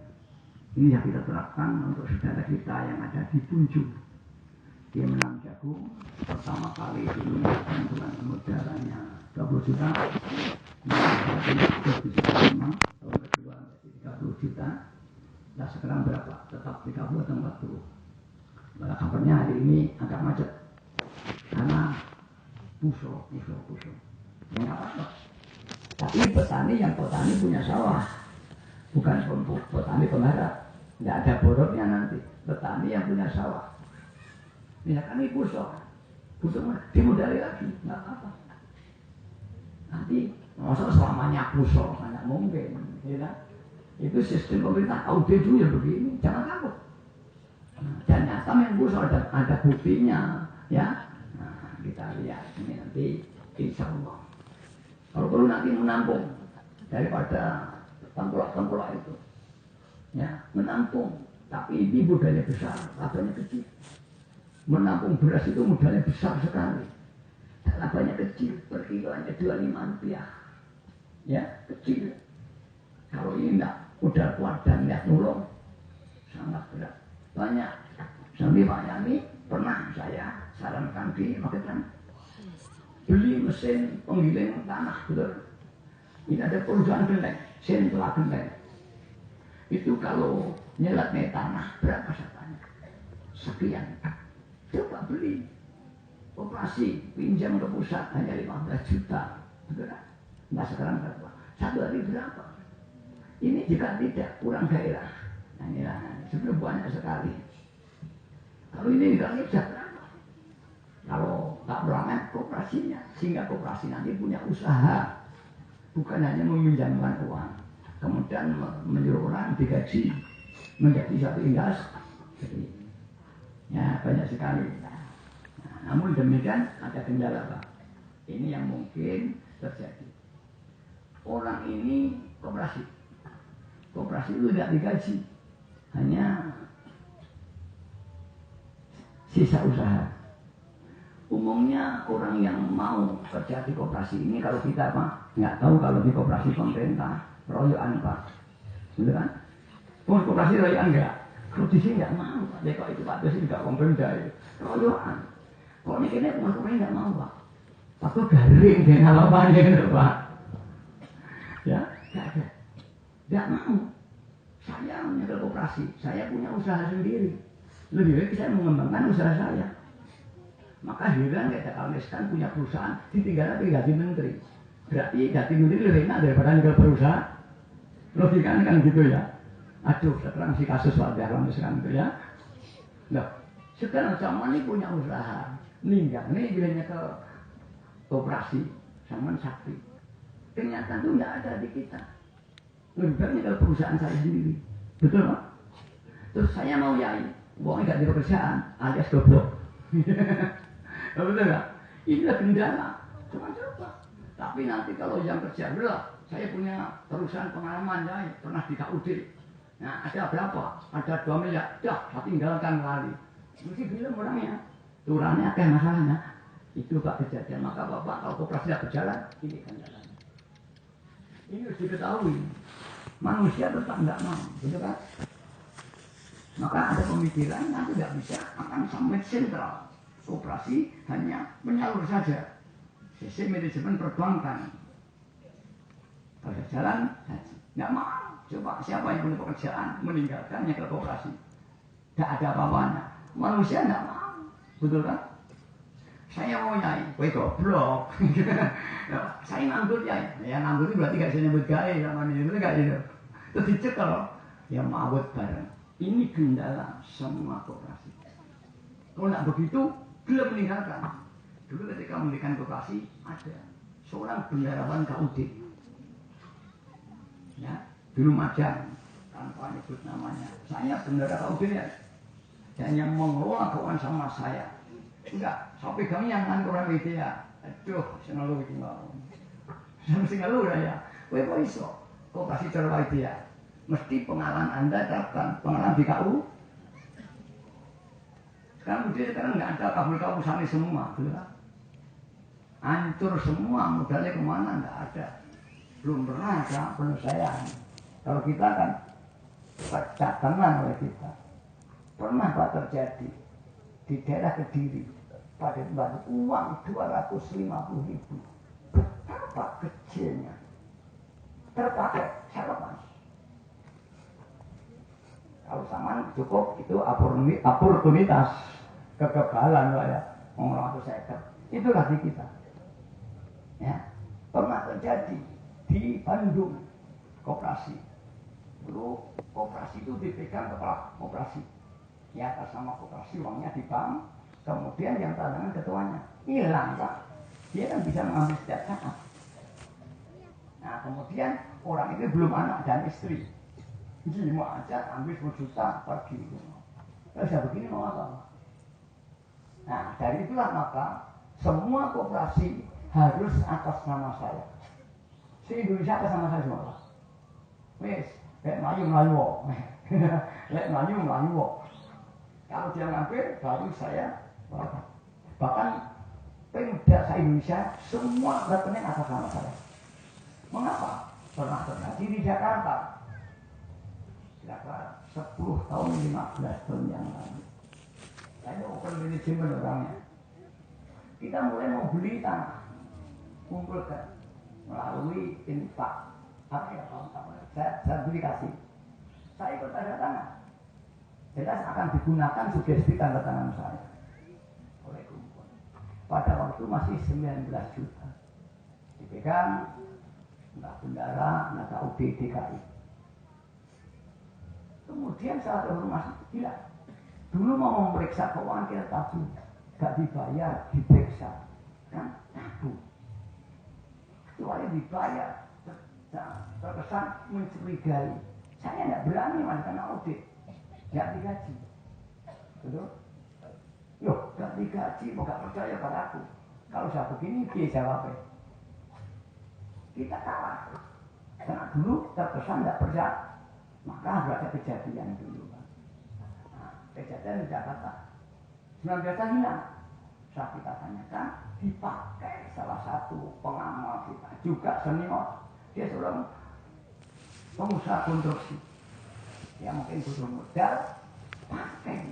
Ini yang kita terapkan untuk saudara kita yang ada di Punjung. Dia menanam jagung pertama kali dulu bantuan modalnya 20 juta. Tahun kedua 30 juta. Nah sekarang berapa? Tetap 30 atau 40. Malah kabarnya hari ini agak macet karena puso. Yang apa? Tapi petani punya sawah, bukan petani penggarap. Tidak ada borodnya nanti. Petani yang punya sawah. Misalkan ini puso dimodali lagi, nggak apa-apa. Nanti masa selamanya puso, nggak mungkin, ya. Itu sistem pemerintah audit dulu ya begini, jangan takut. Dan nyata yang puso ada buktinya, ya. Nah, kita lihat ini nanti, insya Allah. Kalau perlu nanti menampung daripada tengkulak itu, ya menampung. Tapi ini budaya besar, labanya kecil. Menampung beras itu modalnya besar sekali. Labanya kecil, per kilonya 25 rupiah. Ya, kecil. Kalau ini enggak, modal kuat dan niat nolong, sangat berat. Banyak. Sampai Pak Yani pernah saya sarankan di Magetan. Beli mesin penggiling tanah, betul. Ini ada perusahaan genteng, Sentra Genteng. Itu kalau nyelatnya tanah, berapa saya sekian. Coba beli, operasi, pinjam ke pusat hanya 15 juta. Betul kan? Nah sekarang berapa? 1 hari berapa? Ini jika tidak, kurang daerah. Nah inilah, sebenarnya banyak sekali. Kalau ini nilainya bisa berapa? Kalau tak berangan kooperasinya, sehingga kooperasi nanti punya usaha. Bukan hanya meminjamkan uang, kemudian menyuruh orang digaji menjadi satu industri. Ya banyak sekali. Nah, namun demikian ada kendala Pak. Ini yang mungkin terjadi. Orang ini koperasi itu tidak digaji, hanya sisa usaha. Umumnya orang yang mau kerja di koperasi ini kalau kita Pak nggak tahu kalau di koperasi pemerintah royoan Pak, betul kan? Koperasi royoan enggak? Kalau di sini nggak mau, ya kok itu Pak Dosi nggak komplain dari royoan. Kok ini kayaknya teman-teman nggak mau Pak. Aku garing dengan apa-apa gitu Pak. Ya, nggak ada. Nggak mau. Saya punya koperasi, saya punya usaha sendiri. Lebih baik saya mengembangkan usaha saya. Maka heran kita kalau misalkan punya perusahaan, ditinggal ganti menteri. Berarti ganti menteri lebih enak daripada tinggal perusahaan. Logikanya kan gitu ya. Aduh, sekarang si kasus Pak Jarwan misalkan itu ya. Nah, sekarang zaman ini punya usaha. Meninggal nih bilangnya ke koperasi, zaman sakti. Ternyata itu tidak ada di kita. Lebih baiknya kalau perusahaan saya sendiri. Betul Pak? Terus saya mau yai, uangnya tidak di pekerjaan, alias goblok. Betul nggak? Inilah kendala. Coba. Tapi nanti kalau yang kerja belah, saya punya perusahaan pengalaman yai, pernah di KUD. Nah, ada berapa? Ada 2 miliar. Dah, saya tinggalkan lari. Mesti bilang orangnya. Turunnya kayak masalahnya. Itu Pak kejadian. Maka Bapak kalau koperasi tidak berjalan, ini kendalanya. Ini harus diketahui. Manusia tetap tidak mau, betul kan? Maka ada pemikiran nanti tidak bisa akan sampai sentral. Koperasi hanya menyalur saja. Sistem manajemen perbankan. Kalau jalan, tidak mau. Coba siapa yang punya pekerjaan meninggalkannya ke koperasi. Tidak ada apa-apanya. Manusia tidak mau. Betul kan? Saya mau nyai. Woi goblok. Saya nganggur nyai. Ya nganggur itu berarti gak bisa nyebut gaya sama ini. Itu gak gitu. Terus dicekel. Ya mabut bareng. Ini kendala semua koperasi. Kalau tidak begitu, belum meninggalkan. Dulu ketika mendirikan koperasi, ada seorang bendaharawan KUD. Ya. Dulu Majang, tanpa nyebut namanya. Saya bendara KUD ya. Dan yang mengelola keuangan sama saya. Enggak, saya pegang yang orang itu ya. Aduh, saya ngeluh itu mau. Saya mesti ngeluh ya. Kok iso? Koperasi cara itu ya. Mesti pengalaman Anda terapkan. Pengalaman di KU. Sekarang nggak ada kabul-kabusan semua, gelap. Hancur semua, modalnya kemana nggak ada. Belum pernah ada penyelesaian. Kalau kita kan cadangan oleh kita. Pernah Pak terjadi di daerah Kediri pada baru uang 250.000. Betapa kecilnya. Terpakai, saya lepas. Kalau sama cukup itu oportunitas kekebalan Pak ya. Ngomong itu itulah di kita. Ya, pernah terjadi di Bandung koperasi. Dulu koperasi itu dipegang kepala koperasi. Ya, atas nama koperasi uangnya di bank, kemudian yang tangan ketuanya hilang Pak. Dia kan bisa mengambil setiap saat. Nah kemudian orang itu belum anak dan istri, gimana aja ambil 10 juta pergi. Kalau saya begini mau apa? Nah dari itulah maka semua koperasi harus atas nama saya. Se-Indonesia atas nama saya semua. Wes, lek Melayu, lek Melayu. Kalau dia ngambil, baru saya bahkan Pemda se-Indonesia semua rekening atas nama saya. Mengapa? Pernah terjadi di Jakarta. Kira-kira 10 tahun, 15 tahun yang lalu. Saya open manajemen orangnya. Kita mulai mau beli tanah, kumpulkan melalui infak. Apa ya kawan-kawan? Saya beli kasih. Saya ikut tanda tangan. Jelas akan digunakan sugesti tanda tangan saya oleh kumpul. Pada waktu masih 19 juta. Dipegang entah bendara, entah KUD DKI. Kemudian saat informasi gila. Dulu mau memeriksa keuangan kita tabu, gak dibayar, diperiksa, kan tabu. Kecuali dibayar, terkesan mencurigai. Saya tidak berani melakukan audit. Gak digaji. Betul? Loh, gak digaji, mau gak percaya pada aku. Kalau saya begini, dia jawabnya. Kita kalah. Karena dulu terkesan tidak percaya. Maka ada kejadian dulu. Nah, kejadian di Jakarta. 19 hilang. Saat kita tanyakan, dipakai salah satu pengamal kita. Juga senior. Dia seorang pengusaha konstruksi. Ya mungkin butuh modal, pakai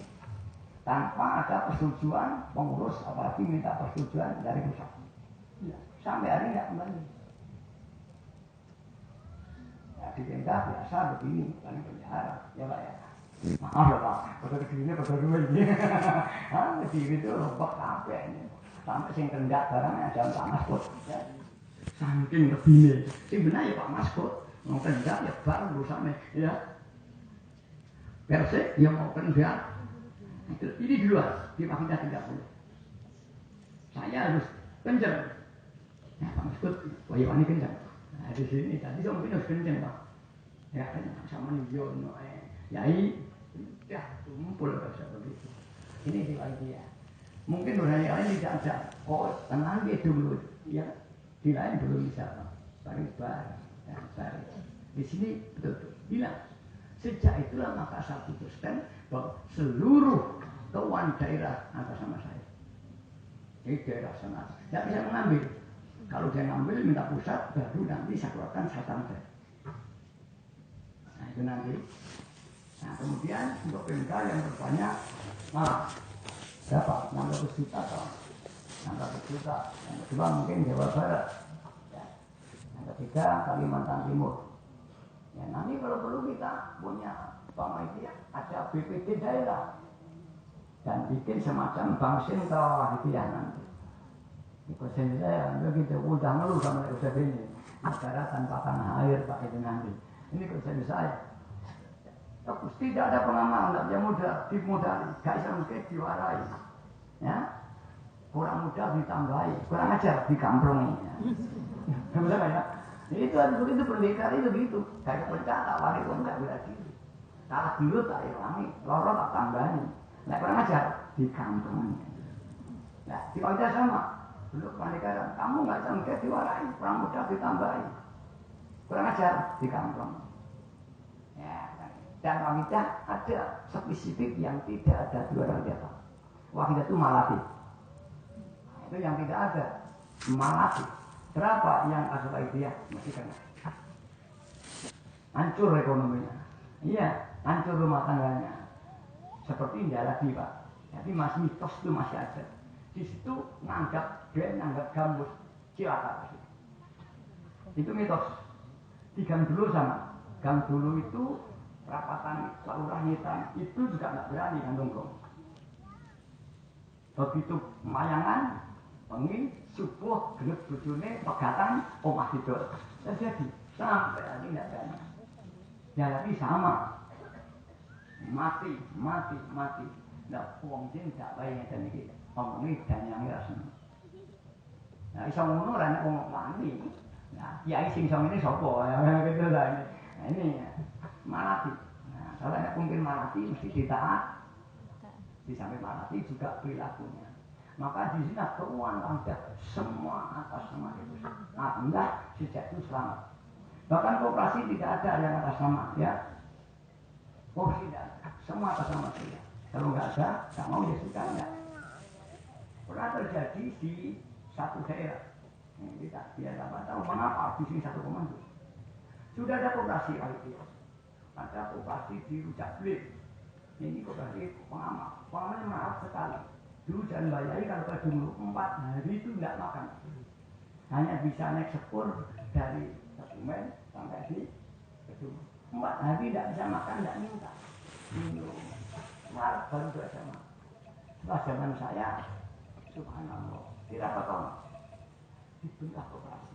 tanpa ada persetujuan pengurus, apalagi minta persetujuan dari pusat. Ya, sampai hari ini tidak kembali. Ya, di Pemda biasa begini, paling penjara, ya Pak ya. Maaf ya Pak, pada Kediri pada dua ini. Kediri itu rombak kabeh ini. Sampai sing kendak barangnya jam Pak Maskot. Ya. Saking lebihnya, sing benar ya Pak Maskot. Mau kendak ya baru urusannya, ya. Persik yang mau kendak ini di luar, di Pakita tidak boleh. Saya harus kencang. Nah, Pak Maskut, wajibani kencang. Nah, di sini tadi saya mungkin harus kencang Pak. Ya kan sama Nyono, Yai, ya kumpul bahasa begitu. Ini di dia. Mungkin orang lain tidak ada. Oh, tenang dia dulu. Ya, di lain belum bisa Pak. Baris, ya, baris. Di sini betul-betul bilang. Sejak itulah maka saya putuskan bahwa seluruh keuangan daerah atas nama saya. Jadi daerah sana tidak bisa mengambil. Kalau dia ngambil minta pusat, baru nanti saya keluarkan saya tambah. Nah itu nanti. Nah kemudian untuk Pemda yang berbanyak malah berapa? 600 juta atau 600 juta. Yang kedua mungkin Jawa Barat. Ya. Yang ketiga Kalimantan Timur. Ya nanti kalau perlu kita punya panitia ada BPD daerah dan bikin semacam bank sentral gitu ya nanti. Ikut saya begitu udah ngeluh sama udah ini negara tanpa tanah air Pak itu nanti. Ini kerjaan saya. Terus tidak ada pengamal, tidak bisa modal, dimodali, gak bisa mungkin diwarai. Ya, kurang modal ditambahi, kurang ajar dikamprungi. Ya. Betul ya? Itu harus begitu pendekar itu gitu. Kayak pencak wali pun nggak bila diri. Kalah dulu tak ilangi, lorot tak tambahin. Nah kurang ajar di kampung. Nah di Pajak sama. Dulu pendekaran, kamu nggak bisa mungkin diwarai, kurang mudah ditambahin. Kurang ajar di kampung. Ya, dan wanita ada spesifik yang tidak ada dua orang jatah. Wahidatu malati. Itu yang tidak ada malati. Berapa yang aswaidiyah masih kena? Hancur ekonominya. Iya, hancur rumah tangganya. Seperti tidak lagi Pak. Jadi masih mitos itu masih ada. Di situ nganggap ben, nganggap gambus, cilaka. Itu mitos. Di gang dulu sama. Gang dulu itu perapatan lurah hitam itu juga nggak berani nongkrong. Begitu mayangan, pengen subuh genep bojone pegatan omah itu. Jadi sampai lagi nggak berani. Ya tapi sama. Mati. Nggak uang jin nggak bayar dan ini ngomongin dan yang rasanya. Nah, isong ngono ora nek wong wani. Nah, kiai sing song ini sapa? Gitu lah. Nah, ini malati. Nah, kalau nek mungkin malati mesti ditaat. Sampai malati juga perilakunya. Maka di sini keuangan ada semua atas nama itu. Anda sejak itu selamat. Bahkan koperasi tidak ada yang atas nama, ya. Koperasi tidak ada. Semua atas nama saya. Kalau nggak ada, nggak mau ya sudah enggak. Pernah terjadi di satu daerah. Ini kita biar dapat tahu mengapa di sini satu komando. Sudah ada koperasi kali itu. Ada koperasi di Rujak Belik. Ini koperasi pengamal. Pengamalnya maaf sekali. Dulu jangan bayari kalau ke dulu 4 hari itu tidak makan. Hanya bisa naik sepur dari Kebumen sampai di Kedung. 4 hari tidak bisa makan, tidak minta. Minum. Malah baru 2 jam. Setelah zaman saya, subhanallah, tidak apa-apa. Dibentuk koperasi.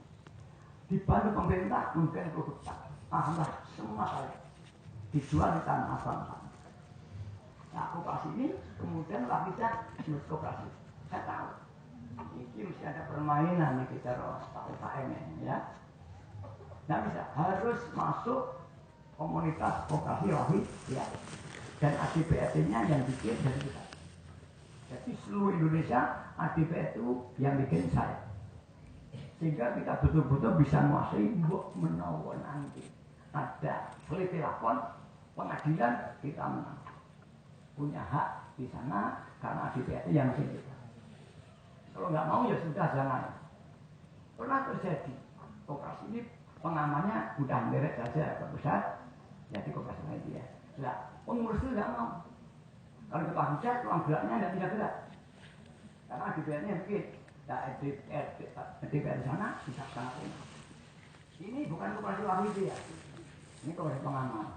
Dibantu pemerintah, mungkin produk. Alhamdulillah, semua kali. Dijual di tanah abang. Nah, koperasi ini kemudian lah bisa disebut koperasi. Saya tahu. Ini mesti ada permainan yang kita tahu UKM ya. Nah bisa harus masuk komunitas koperasi wahid ya. Dan ADPRT-nya yang bikin dari kita. Jadi seluruh Indonesia ADPRT itu yang bikin saya. Sehingga kita betul-betul bisa menguasai menawan nanti. Ada pelitilapan pengadilan kita menang. Punya hak di sana karena ADPRT yang bikin kita. Kalau nggak mau ya sudah jangan. Pernah terjadi koperasi ini pengamannya udah merek saja ke pusat, jadi koperasi lagi ya. Nah, pengurus itu nggak mau. Kalau ke pusat, ruang geraknya nggak bisa gerak. Karena ADPRT-nya bikin. Nah, ADPRT di sana bisa sangat enak. Ini bukan koperasi wahid ya. Ini koperasi pengaman.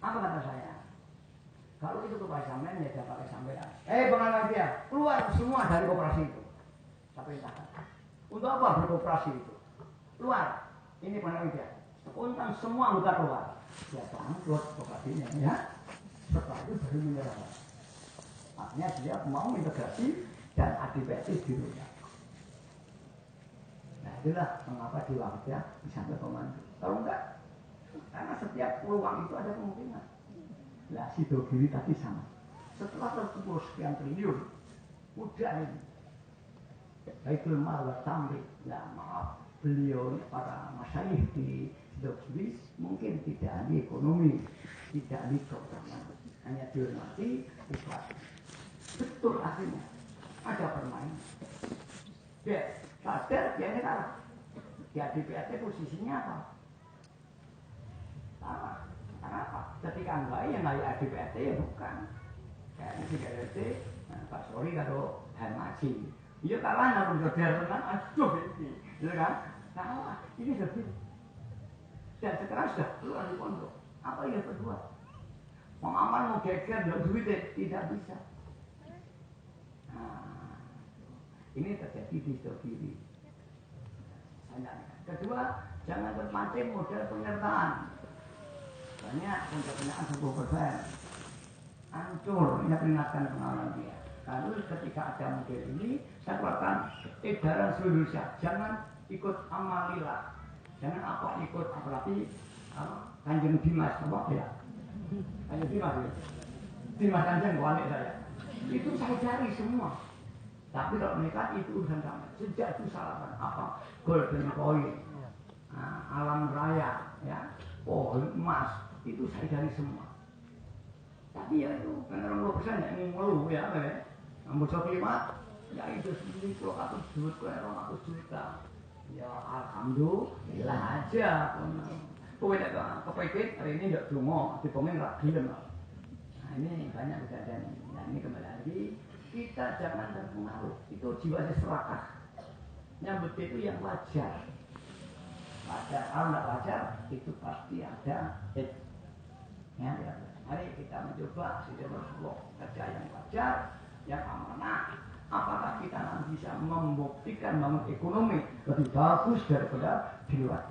Apa kata saya? Kalau itu koperasi sampean ya dia pakai sampean. Pengaman dia keluar semua dari koperasi itu. Sampai perintahkan. Untuk apa berkoperasi itu? Keluar. Ini pengaman dia. Undang semua anggota keluar. Ya bangkrut koperasinya ya. Setelah itu baru menyerah. Artinya dia mau integrasi dan ADPRT dirusak. Nah itulah mengapa di waktu ya sampai komando. Kalau enggak, karena setiap peluang itu ada kemungkinan. Lah si Dogiri tadi sama. Setelah terkumpul sekian triliun, udah ini. Baitul Mal wa Tamri. Lah maaf, beliau para masyayikh di Dogiri mungkin tidak ahli ekonomi, tidak ahli keuangan, hanya dihormati ikhlas. Betul akhirnya ada permainan. Ya, sadar dia ini kalah. Di ADPRT posisinya apa? Salah. Kenapa? Ketika enggak yang nggak ADPRT ya bukan. Kayaknya di ADPRT, Pak Sori kalau Hermaji, iya kalah namun saudara kan, aduh ini, gitu kan? Kalah, ini lebih. Dan sekarang sudah keluar di pondok. Apa yang kedua? Pengaman mau geger, nggak duit tidak bisa. Nah, ini terjadi di sebelah kiri. Kedua, jangan terpancing model penyertaan. Banyak untuk penyertaan 10%. Hancur, ini peringatkan pengalaman dia. Lalu ketika ada model ini, saya keluarkan edaran seluruh Indonesia. Jangan ikut amalillah. Jangan apa ikut, apalagi Kanjeng Dimas, apa ya? Kanjeng Dimas ya? Dimas Kanjeng, wali saya. Itu saya cari semua. Tapi kalau mereka itu urusan kami. Sejak itu salahan apa? Golden Coin, Alam Raya, ya, pohon emas, itu saya cari semua. Tapi ya itu kan 20% yang ngeluh ya, ambil kelimat, ya itu sendiri kalau aku duit kalau aku juta, ya alhamdulillah aja. Kowe nek kepikir hari ini ndak donga, dipengen ra gelem. Nah ini banyak kejadian ini. Nah ini kembali lagi kita jangan terpengaruh. Itu jiwa serakah. Nyambut itu yang wajar. Wajar, kalau nggak wajar itu pasti ada ya. Mari kita mencoba di dalam kerja yang wajar, yang amanah. Apakah kita nanti bisa membuktikan bangun ekonomi lebih bagus daripada di luar?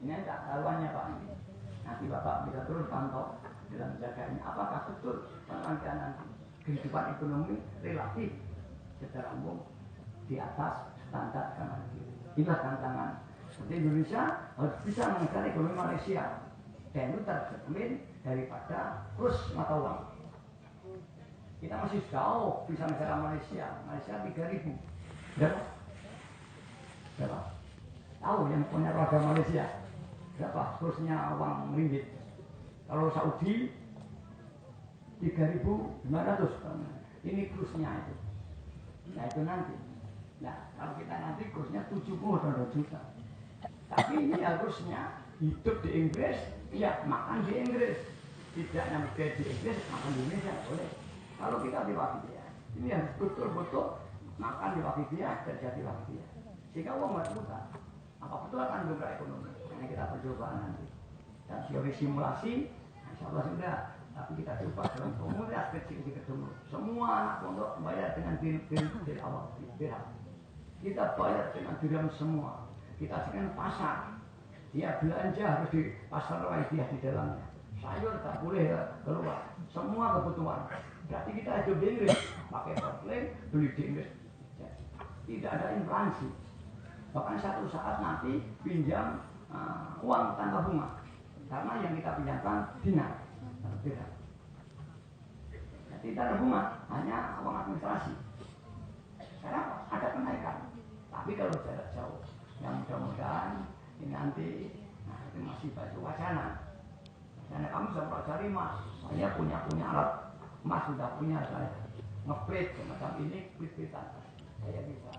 Ini tak taruhannya Pak ini. Nanti Bapak bisa terus pantau dalam jaganya. Apakah betul penanganan kehidupan ekonomi relatif secara umum di atas standar kanan kiri? Inilah tantangan. Seperti Indonesia harus bisa mengejar ekonomi Malaysia. Dan itu tercermin daripada kurs mata uang. Kita masih jauh bisa negara Malaysia. Malaysia 3.000. Berapa? Tahu yang punya warga Malaysia berapa kursnya uang ringgit? Kalau Saudi 3.500. Ini kursnya itu. Nah itu nanti. Nah kalau kita nanti kursnya 70 juta. Tapi ini harusnya hidup di Inggris, ya makan di Inggris. Tidak nyampe di Inggris, makan di Indonesia boleh. Kalau kita di Wakifiyah, ini harus betul-betul makan di Wakifiyah, kerja di Wakifiyah. Sehingga uang nggak putar. Apa betul akan bergerak ekonomi? Karena kita percobaan nanti. Dan teori simulasi, insya Allah sudah. Tapi kita coba dalam komunitas kecil di ketemu. Semua anak pondok bayar dengan diri awal, dirham. Kita bayar dengan dirham semua. Kita sekarang pasar, dia belanja harus di pasar Waidiyah di dalamnya. Sayur tak boleh keluar, semua kebutuhan. Berarti kita hidup di Inggris, pakai portfolio, beli di Inggris. Tidak ada inflasi. Bahkan satu saat nanti pinjam uang tanpa bunga, karena yang kita pinjamkan dinar, tidak. Tidak ada bunga, hanya uang administrasi. Karena ada kenaikan. Tapi kalau jarak jauh, yang mudah-mudahan ini nanti, nah itu masih batu wacana. Karena kamu bisa pelajari emas. Saya punya alat emas, sudah punya saya. Ngeplit semacam ini, plit-plitan. Saya bisa.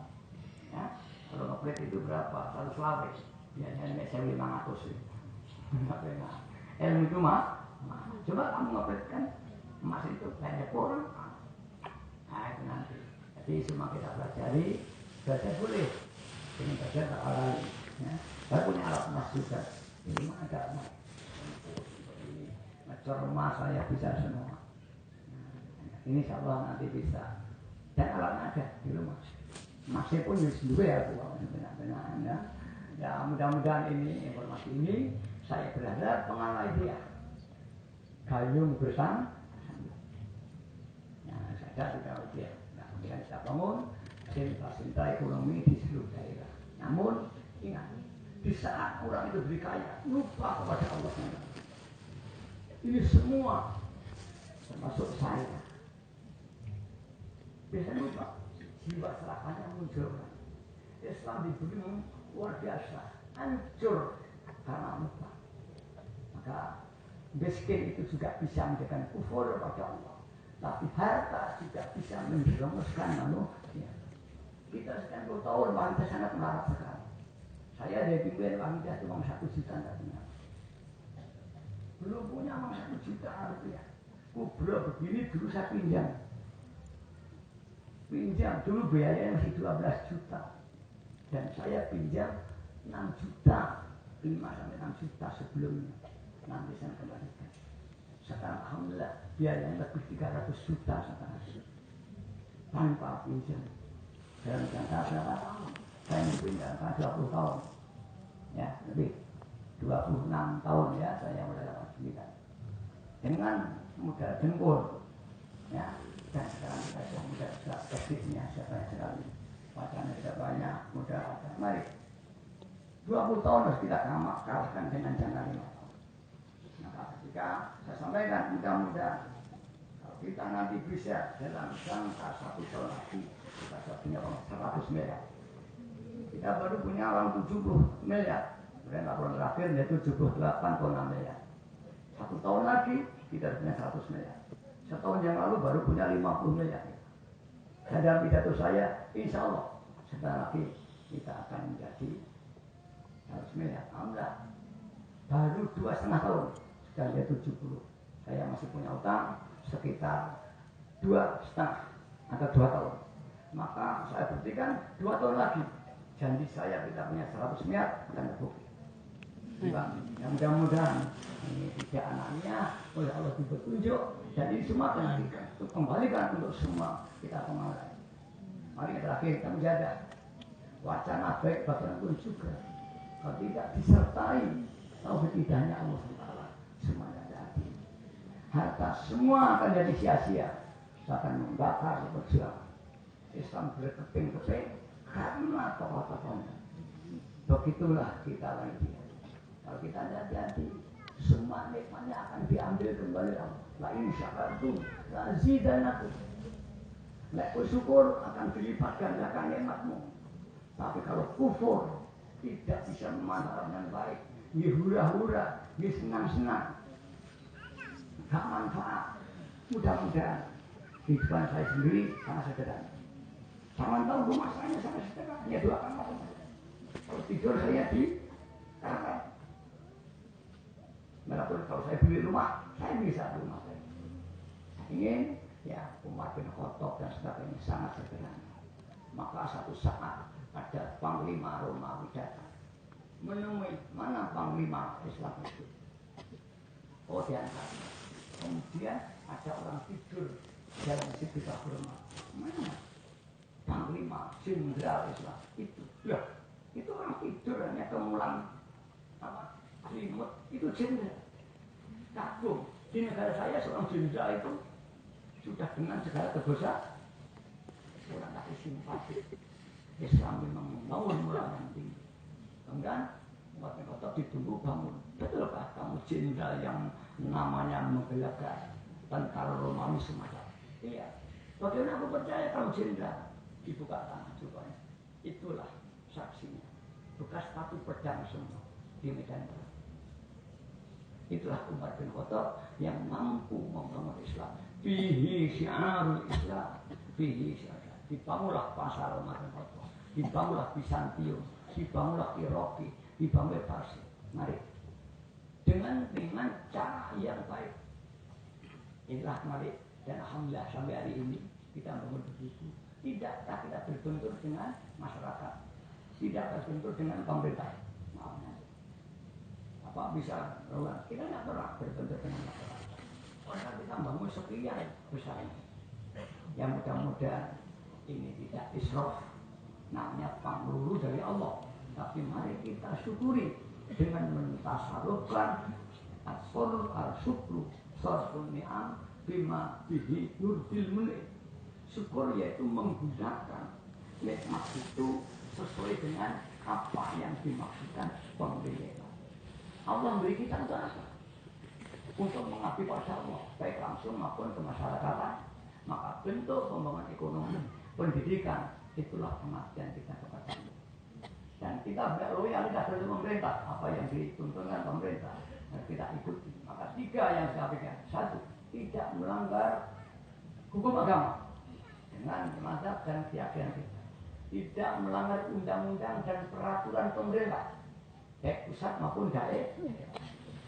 Ya, kalau ngeplit itu berapa? 100 lawes. Biasanya saya 500. Ilmu itu mah. Coba kamu ngeplit kan emas itu kayak pur. Nah itu nanti. Jadi semua kita pelajari. Belajar boleh. Ini belajar tak alami. Ya. Saya punya alat emas juga. Ini ada emas. Ini ngecor emas saya bisa semua. Nah, ini insya Allah nanti bisa. Dan alatnya ada di rumah. Masih pun juga ya Bu. Benar-benar ya. Ya mudah-mudahan ini informasi ini saya berharap pengalai dia. Gayung bersama. Ya saya tidak dia. Nah, kemudian kita bangun sentra ekonomi di seluruh daerah. Namun ingat, di saat orang itu berkaya, lupa kepada Allah. Ini semua termasuk saya. Biasanya lupa, jiwa serakahnya muncul. Islam diberi luar biasa, hancur karena lupa. Maka miskin itu juga bisa menjadikan kufur kepada Allah. Tapi harta juga bisa menjerumuskan manusia. Kita sekian puluh tahun wanita sangat melarat sekali. Saya dari pimpin wanita itu uang 1 juta tidak punya. Belum punya uang 1 juta rupiah. Kubro begini dulu saya pinjam. Pinjam dulu biayanya masih 12 juta. Dan saya pinjam 6 juta. 5 sampai 6 juta sebelumnya. Nanti saya kembalikan. Sekarang alhamdulillah biayanya lebih 300 juta sekarang. Tanpa pinjam. Dalam jangka berapa tahun? Saya mungkin jangka 20 tahun. Ya, lebih 26 tahun ya saya mulai dapat pendidikan. Dengan mudah dengkul. Ya, dan sekarang kita sudah mudah tekniknya sudah banyak sekali. Wacana sudah banyak, mudah ada. Mari 20 tahun harus kita kalahkan dengan jangka 5 tahun. Maka ketika saya sampaikan mudah-mudahan kalau kita nanti bisa dalam jangka 1 tahun lagi kita sudah punya uang 100 miliar. Kita baru punya uang 70 miliar. Kemudian laporan terakhir yaitu 78,6 miliar. 1 tahun lagi kita punya 100 miliar. Setahun yang lalu baru punya 50 miliar. Dan dalam pidato saya, insya Allah sebentar lagi kita akan menjadi 100 miliar. Alhamdulillah. Baru 2,5 tahun sudah dia 70. Saya masih punya utang sekitar 2,5 atau 2 tahun. Maka saya buktikan 2 tahun lagi janji saya kita punya 100 miliar akan terbukti. Yang mudah-mudahan ini 3 anaknya oleh Allah dipetunjuk dan ini semua akan kembalikan untuk semua kita pengaruh. Mari terakhir kita menjaga wacana baik bagaimanapun juga kalau tidak disertai tauhid hidayahnya Allah SWT semuanya jadi harta semua akan jadi sia-sia. Saya akan membakar perjuangan Islam berkeping-keping karena tokoh-tokohnya. Begitulah kita lagi. Kalau kita hati-hati, semua nikmatnya akan diambil kembali Allah. La in syakartum la zidanakum. Nek bersyukur akan dilipat gandakan nikmatmu. Tapi kalau kufur tidak bisa memanfaatkan dengan baik, hura-hura, senang-senang, gak manfaat. Mudah-mudahan kehidupan saya sendiri sangat sederhana. Jangan tahu rumah saya sangat sederhana, hanya 2 kamar. Kalau tidur saya di karpet. Walaupun kalau saya beli rumah, saya bisa rumah saya. Saya ingin ya Umar bin Khattab dan sebagainya sangat sederhana. Maka satu saat ada panglima Romawi datang menemui mana panglima Islam itu. Oh diangkat. Kemudian ada orang tidur dalam sekitar rumah. Mana? Panglima Jenderal Islam itu. Ya, itu orang tidur hanya kemulan apa? Selimut itu jenderal. Kagum. Di negara saya seorang jenderal itu sudah dengan segala tebusan. Orang kasih simpati. Islam memang membangun moral yang tinggi. Kemudian umat kota ditunggu bangun. Betulkah kamu jenderal yang namanya menggelagar tentara Romawi semacam? Iya. Bagaimana aku percaya kamu jenderal? Dibuka tangan juga. Itulah saksinya. Bekas batu pedang semua di medan perang. Itulah Umar bin Khattab yang mampu membangun Islam. Fihi syiarul Islam. Fihi syiarul. Dibangunlah pasar Umar bin Khattab. Dibangunlah Bizantium. Dibangunlah Iraqi. Dibangunlah Parsi. Mari. Dengan cara yang baik. Inilah mari. Dan alhamdulillah sampai hari ini kita bangun begitu. Tidak kita berbentur dengan masyarakat. Tidak berbentur dengan pemerintah. Apa bisa kita tidak pernah berbentur dengan masyarakat. Karena kita bangun sekian besar ini. Yang mudah-mudahan ini tidak israf. Namanya pangluru dari Allah. Tapi mari kita syukuri dengan mentasarufkan al-syukru sarfun ni'am bima bihi nurdil munib. Syukur yaitu menggunakan nikmat itu sesuai dengan apa yang dimaksudkan pemberi. Allah memberi kita untuk apa? Untuk mengabdi pada Allah, baik langsung maupun ke masyarakat. Maka bentuk pembangunan ekonomi, pendidikan, itulah pengabdian kita kepada Allah. Dan kita loyalitas dari pemerintah, apa yang dituntunkan pemerintah, kita ikuti. Maka 3 yang saya pikirkan. 1, tidak melanggar hukum agama dengan mazhab dan keyakinan kita. Tidak melanggar undang-undang dan peraturan pemerintah, baik pusat maupun daerah.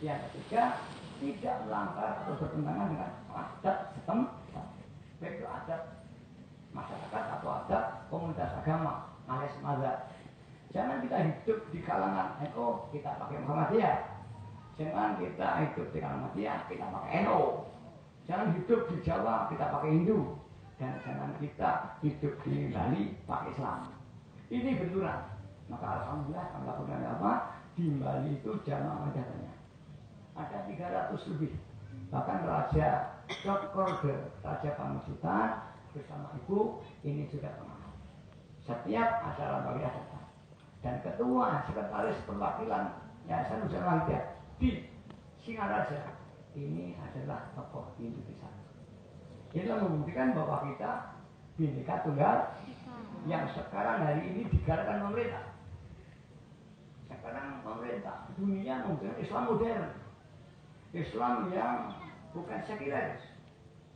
Yang ketiga, tidak melanggar atau bertentangan dengan adat setempat, baik itu adat masyarakat atau adat komunitas agama alias mazhab. Jangan kita hidup di kalangan NU, kita pakai Muhammadiyah. Jangan kita hidup di kalangan Muhammadiyah, kita pakai NU. Jangan hidup di Jawa, kita pakai Hindu. Dan jangan kita hidup di Bali, pakai Islam. Ini benturan. Maka alhamdulillah kami lakukan apa? Di Bali itu jamaah madrasahnya ada 300 lebih. Bahkan Raja Cokorda, Raja Pamusutan bersama ibu ini juga pengamat. Setiap acara bagi datang. Dan ketua sekretaris perwakilan Yayasan Nusantara Hidayah di Singaraja ini adalah tokoh Indonesia. Ini membuktikan bahwa kita Bhinneka Tunggal yang sekarang hari ini digalakkan pemerintah. Sekarang pemerintah dunia menggunakan Islam modern. Islam yang bukan sekuler.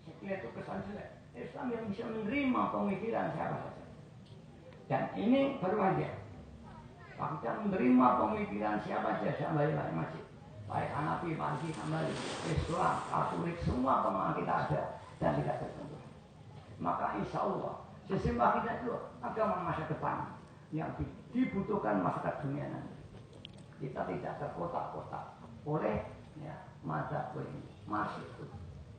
Sekuler itu kesan jelek. Islam yang bisa menerima pemikiran siapa saja. Dan ini berwajib. Kita menerima pemikiran siapa saja sampai masjid. Baik Hanafi, Maliki, Hambali, Islam, Katolik, semua pemahaman kita ada dan tidak tertentu. Maka insya Allah sesembahan kita itu agama masa depan yang dibutuhkan masyarakat dunia nanti. Kita tidak terkotak-kotak oleh mazhab ini. Masih itu.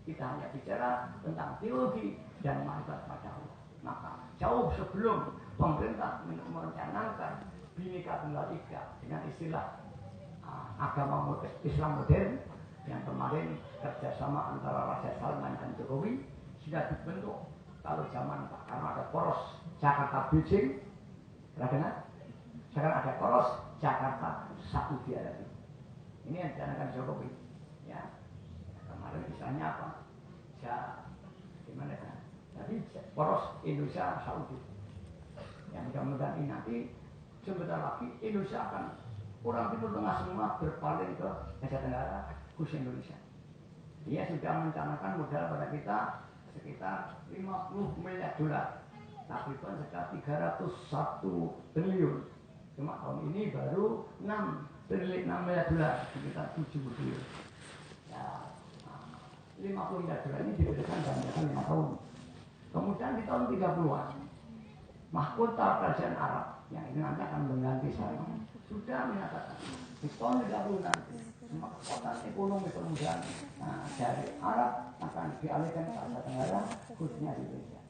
Kita hanya bicara tentang teologi dan manfaat pada Allah. Maka jauh sebelum pemerintah merencanakan Bhinneka Tunggal Ika dengan istilah agama Islam modern yang kemarin kerjasama antara Raja Salman dan Jokowi sudah dibentuk. Kalau zaman Pak Karno ada poros Jakarta Beijing, sekarang ada poros Jakarta Saudi Arabia. Ini yang dicanangkan Jokowi. Ya, kemarin misalnya apa? Gimana kan? Jadi poros Indonesia Saudi. Yang mudah-mudahan ini nanti sebentar lagi Indonesia akan orang Timur Tengah semua berpaling ke Asia Tenggara, khusus Indonesia. Dia sudah mencanangkan modal pada kita sekitar 50 miliar dolar. Tapi kan sekitar 301 triliun. Cuma tahun ini baru 6 miliar dolar, sekitar 70 triliun. Ya, 50 miliar dolar ini diberikan dalam 5 tahun. Kemudian di tahun 30-an, mahkota kerajaan Arab yang ini nanti akan mengganti saya sudah menyatakan di tahun 30 nanti semua kekuatan ekonomi kemudian dari Arab akan dialihkan ke Asia Tenggara, khususnya di Indonesia.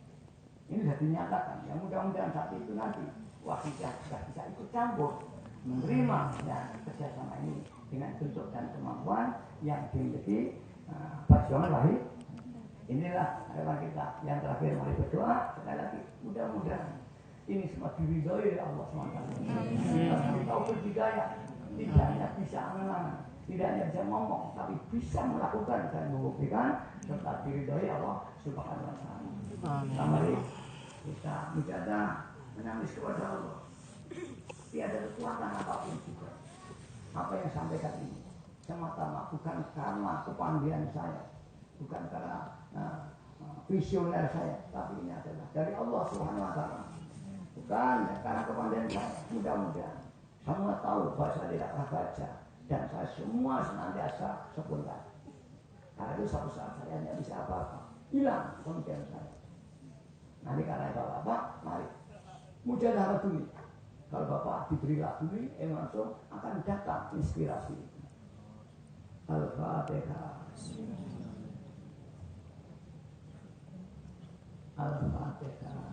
Ini sudah dinyatakan. Ya mudah-mudahan saat itu nanti kita sudah bisa ikut campur menerima kerjasama ini dengan bentuk dan kemampuan yang dimiliki perjuangan wahid. Inilah harapan kita. Yang terakhir mari berdoa sekali lagi mudah-mudahan ini semua diridhoi oleh Allah SWT. Kita berdikaya, tidak hanya bisa angan-angan, tidak hanya bisa ngomong, tapi bisa melakukan dan membuktikan serta diridhoi Allah Subhanahu wa Ta'ala. Mari kita menjaga menangis kepada Allah. Tiada kekuatan apapun juga. Apa yang sampaikan ini semata-mata bukan karena kepandaian saya, bukan karena visioner saya, tapi ini adalah dari Allah Subhanahu wa Ta'ala. Bukan karena kepandaian saya. Mudah-mudahan semua tahu bahwa saya tidak pernah baca dan saya semua senantiasa spontan. Karena itu suatu saat saya tidak bisa apa-apa, hilang pemikiran saya. Nanti karena Bapak, mari mujahadah dulu. Kalau Bapak diberi lagu ini, langsung akan datang inspirasi. Al-Fatihah. Al-Fatihah.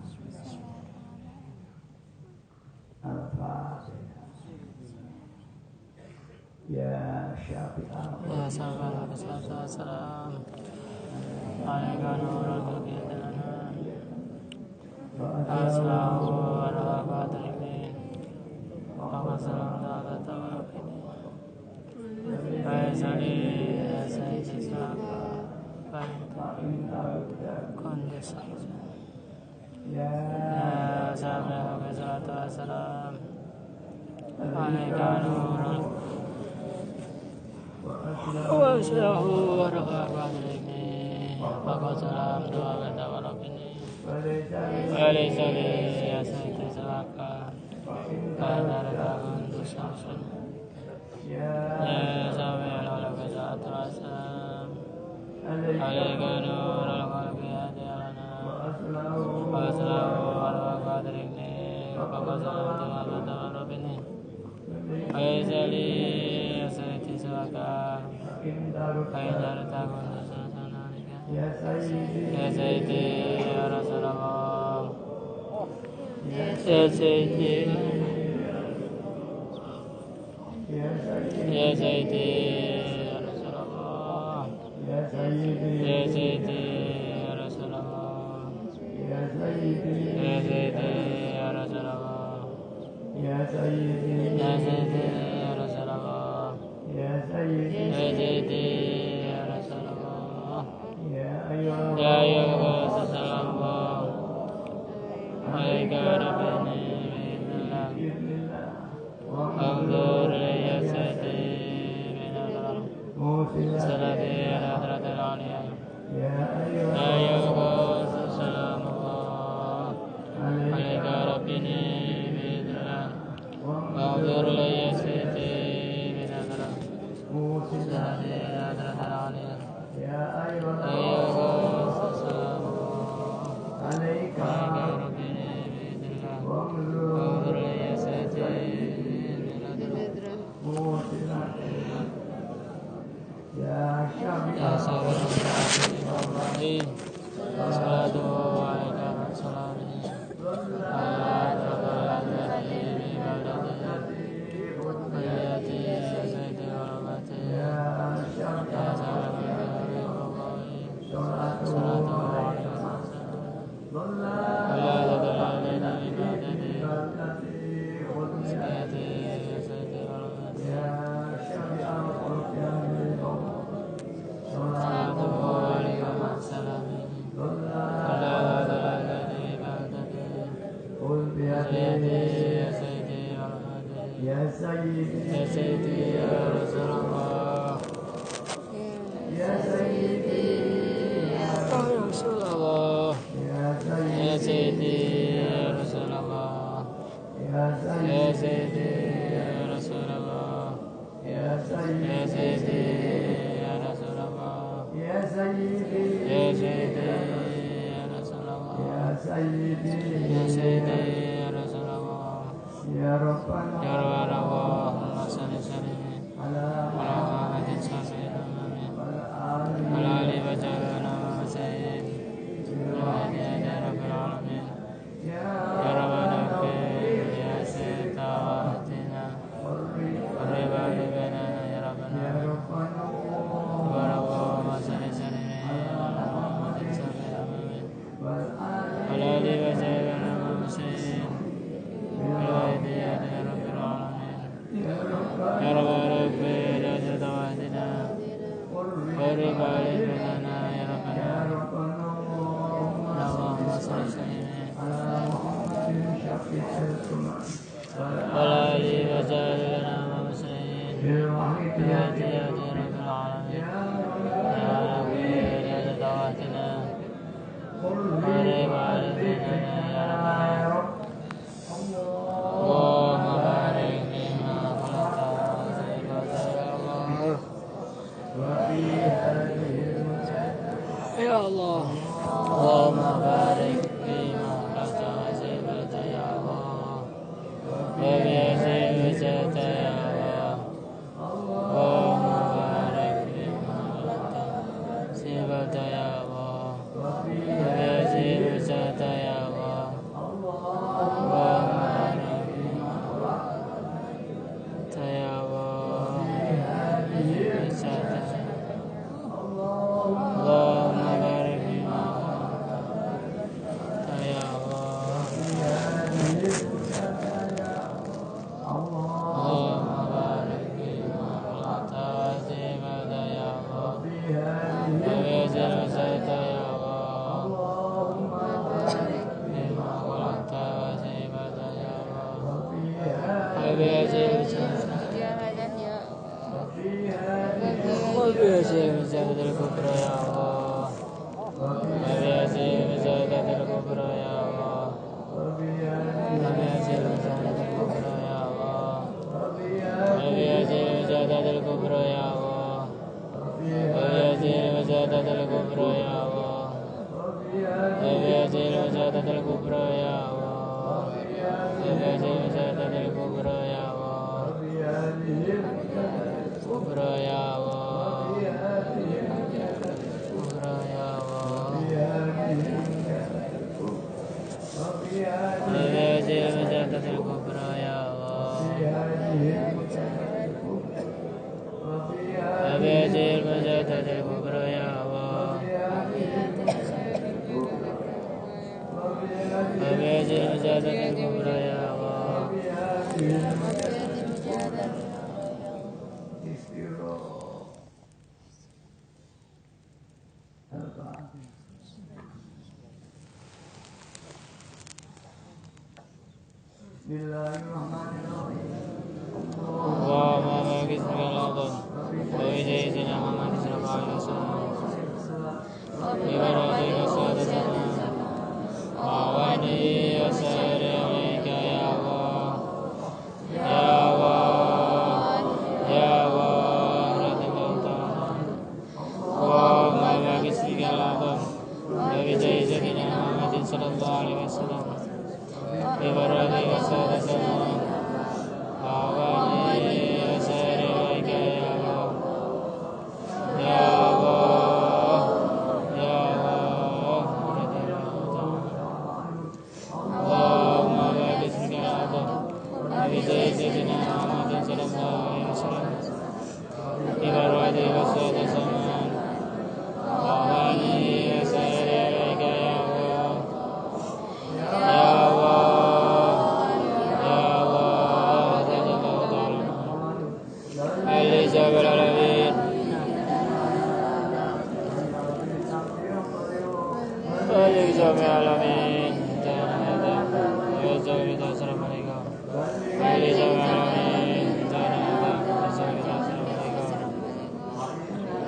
Al-Fatihah. Ya Syafi'ah. Ya sahabat Rasulullah. Alaika nurul baqiyatana. Aslahu ala qadrihi. Wa salam ta'ala ta'ala. Faizali sayyidi sahaba. Kondisi. Ya sahabat Rasulullah. Alaika nurul wa aslahu ala qadrihi. Wa salam ta'ala ta'ala. Walaysa li siyasati salaka kana radakun tusamsun. Ya sabi ala qadrat rasam alaika nur al-qalbi hadiyana wa aslahu ala qadrihi wa qasalam ta'ala bini walaysa li siyasati salaka kana radakun tusamsun. Ya Sayyidi Ya Rasulullah. Ya Sayyidi Ya Sayyidi Ya Rasulullah. Ya Sayyidi Ya Rasulullah. Ya Sayyidi Ya Rasulullah. Ya Sayyidi Ya Rasulullah. Ya Sayyidi Ya Rasulullah. Ya ayyuhal sallallahu alaika rabbani bi'idhnillah. Anzur ya sayyidi binallah. الصلاة على حضرة العالية يا أيها الغوث سلام الله عليك ربني بإذن الله واغفر لي سيدي بنذرة الصلاة على حضرة العالية يا أيها الغوث سلام الله عليك ربني بإذن الله واغفر لي سيدي بنذرة يا صابر الرحيم صلاة عليك مع سلامه على تقلدتي ببلدتي وياتي سيدي ورغبتي يا صابر الرحيم صلاة عليك مع سلامه على تقلدتي ببلدتي وياتي سيدي ورغبتي صلاة عليك مع سلامه على ضلالتي بغدتي سيدي يا سيدي ورحمتي يا سيدي يا رسول الله يا سيدي يا رسول الله يا سيدي يا رسول الله يا سيدي يا رسول الله يا سيدي يا رسول الله يا سيدي يا رسول الله يا سيدي يا رسول الله يا ربنا اللهم صل وسلم على محمد سيدنا وعلى آله وصحبه وسلم يا رب العالمين يا ربنا يا سيد طاعتنا قرب بنا يا ربنا اللهم صل وسلم على محمد سيدنا وعلى آله وصحبه وسلم يا رب العالمين يا رب لا تدعنا قرب بنا يا ربنا اللهم صل وسلم على محمد وعلى آله وصحبه وسلم يا رب العالمين يا رب لا تدعنا قرب بنا يا رب اللهم بارك فيما خلقت يا الله اللهم بارك فيما خلقت وسبت يا الله وبيزيد وزدت يا الله اللهم بارك فيما خلقت وسبت يا الله وبيزيد وزدت يا الله اللهم بارك فيما خلقت يا الله وزدت اللهم بارك فيما خلقت يا الله اللهم بارك فيما خلقت وسبت يا الله وبيزيد وزدت يا الله اللهم بارك فيما خلقت وسبت يا الله وبيزيد وزدت وبيزيد وزدت الكبرى يا الله وبيزيد وزدت الكبرى يا الله وبيزيد وزدت الكبرى يا الله وبيزيد وزدت الكبرى يا الله وبيزيد وزدت الكبرى يا الله وبيزيد وزدت الكبرى يا الله وبيزيد وزدت الكبرى يا الله كبرى يا الله كبرى يا الله وبيزيد وزدت الكبرى يا الله وبيزيد وزدت الكبرى يا الله وبيزيد وزدت الكبرى يا الله Bismillahirrahmanirrahim. Allahumma barik lana wa bi sayyidina Muhammad Ibaradi Vasada Saman Avani Asari Vaika Ya Allah Ya Allah Ya Allah Allahumma barik lana ya Allah Nabi Sayyidina Muhammad sallallahu alaihi wasallam Ibaradi Vasada Saman Avani Asari Vaika Ya Allah Ya Allah Jabal Alamin Alayhi Jami Alamin Alayhi Jami Assalamualaikum Alayhi Jami Alamin Alayhi Jami Assalamualaikum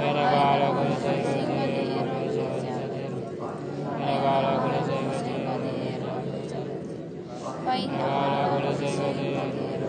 Innaka ala kulli shay'in qadir Innaka ala kulli shay'in qadir Innaka ala kulli shay'in qadir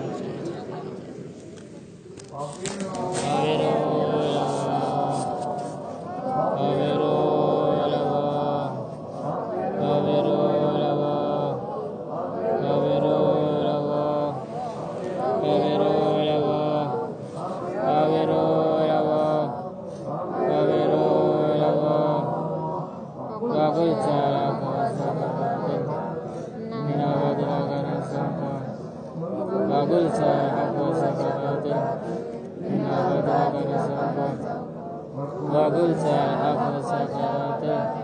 Bagul sa aku sakawati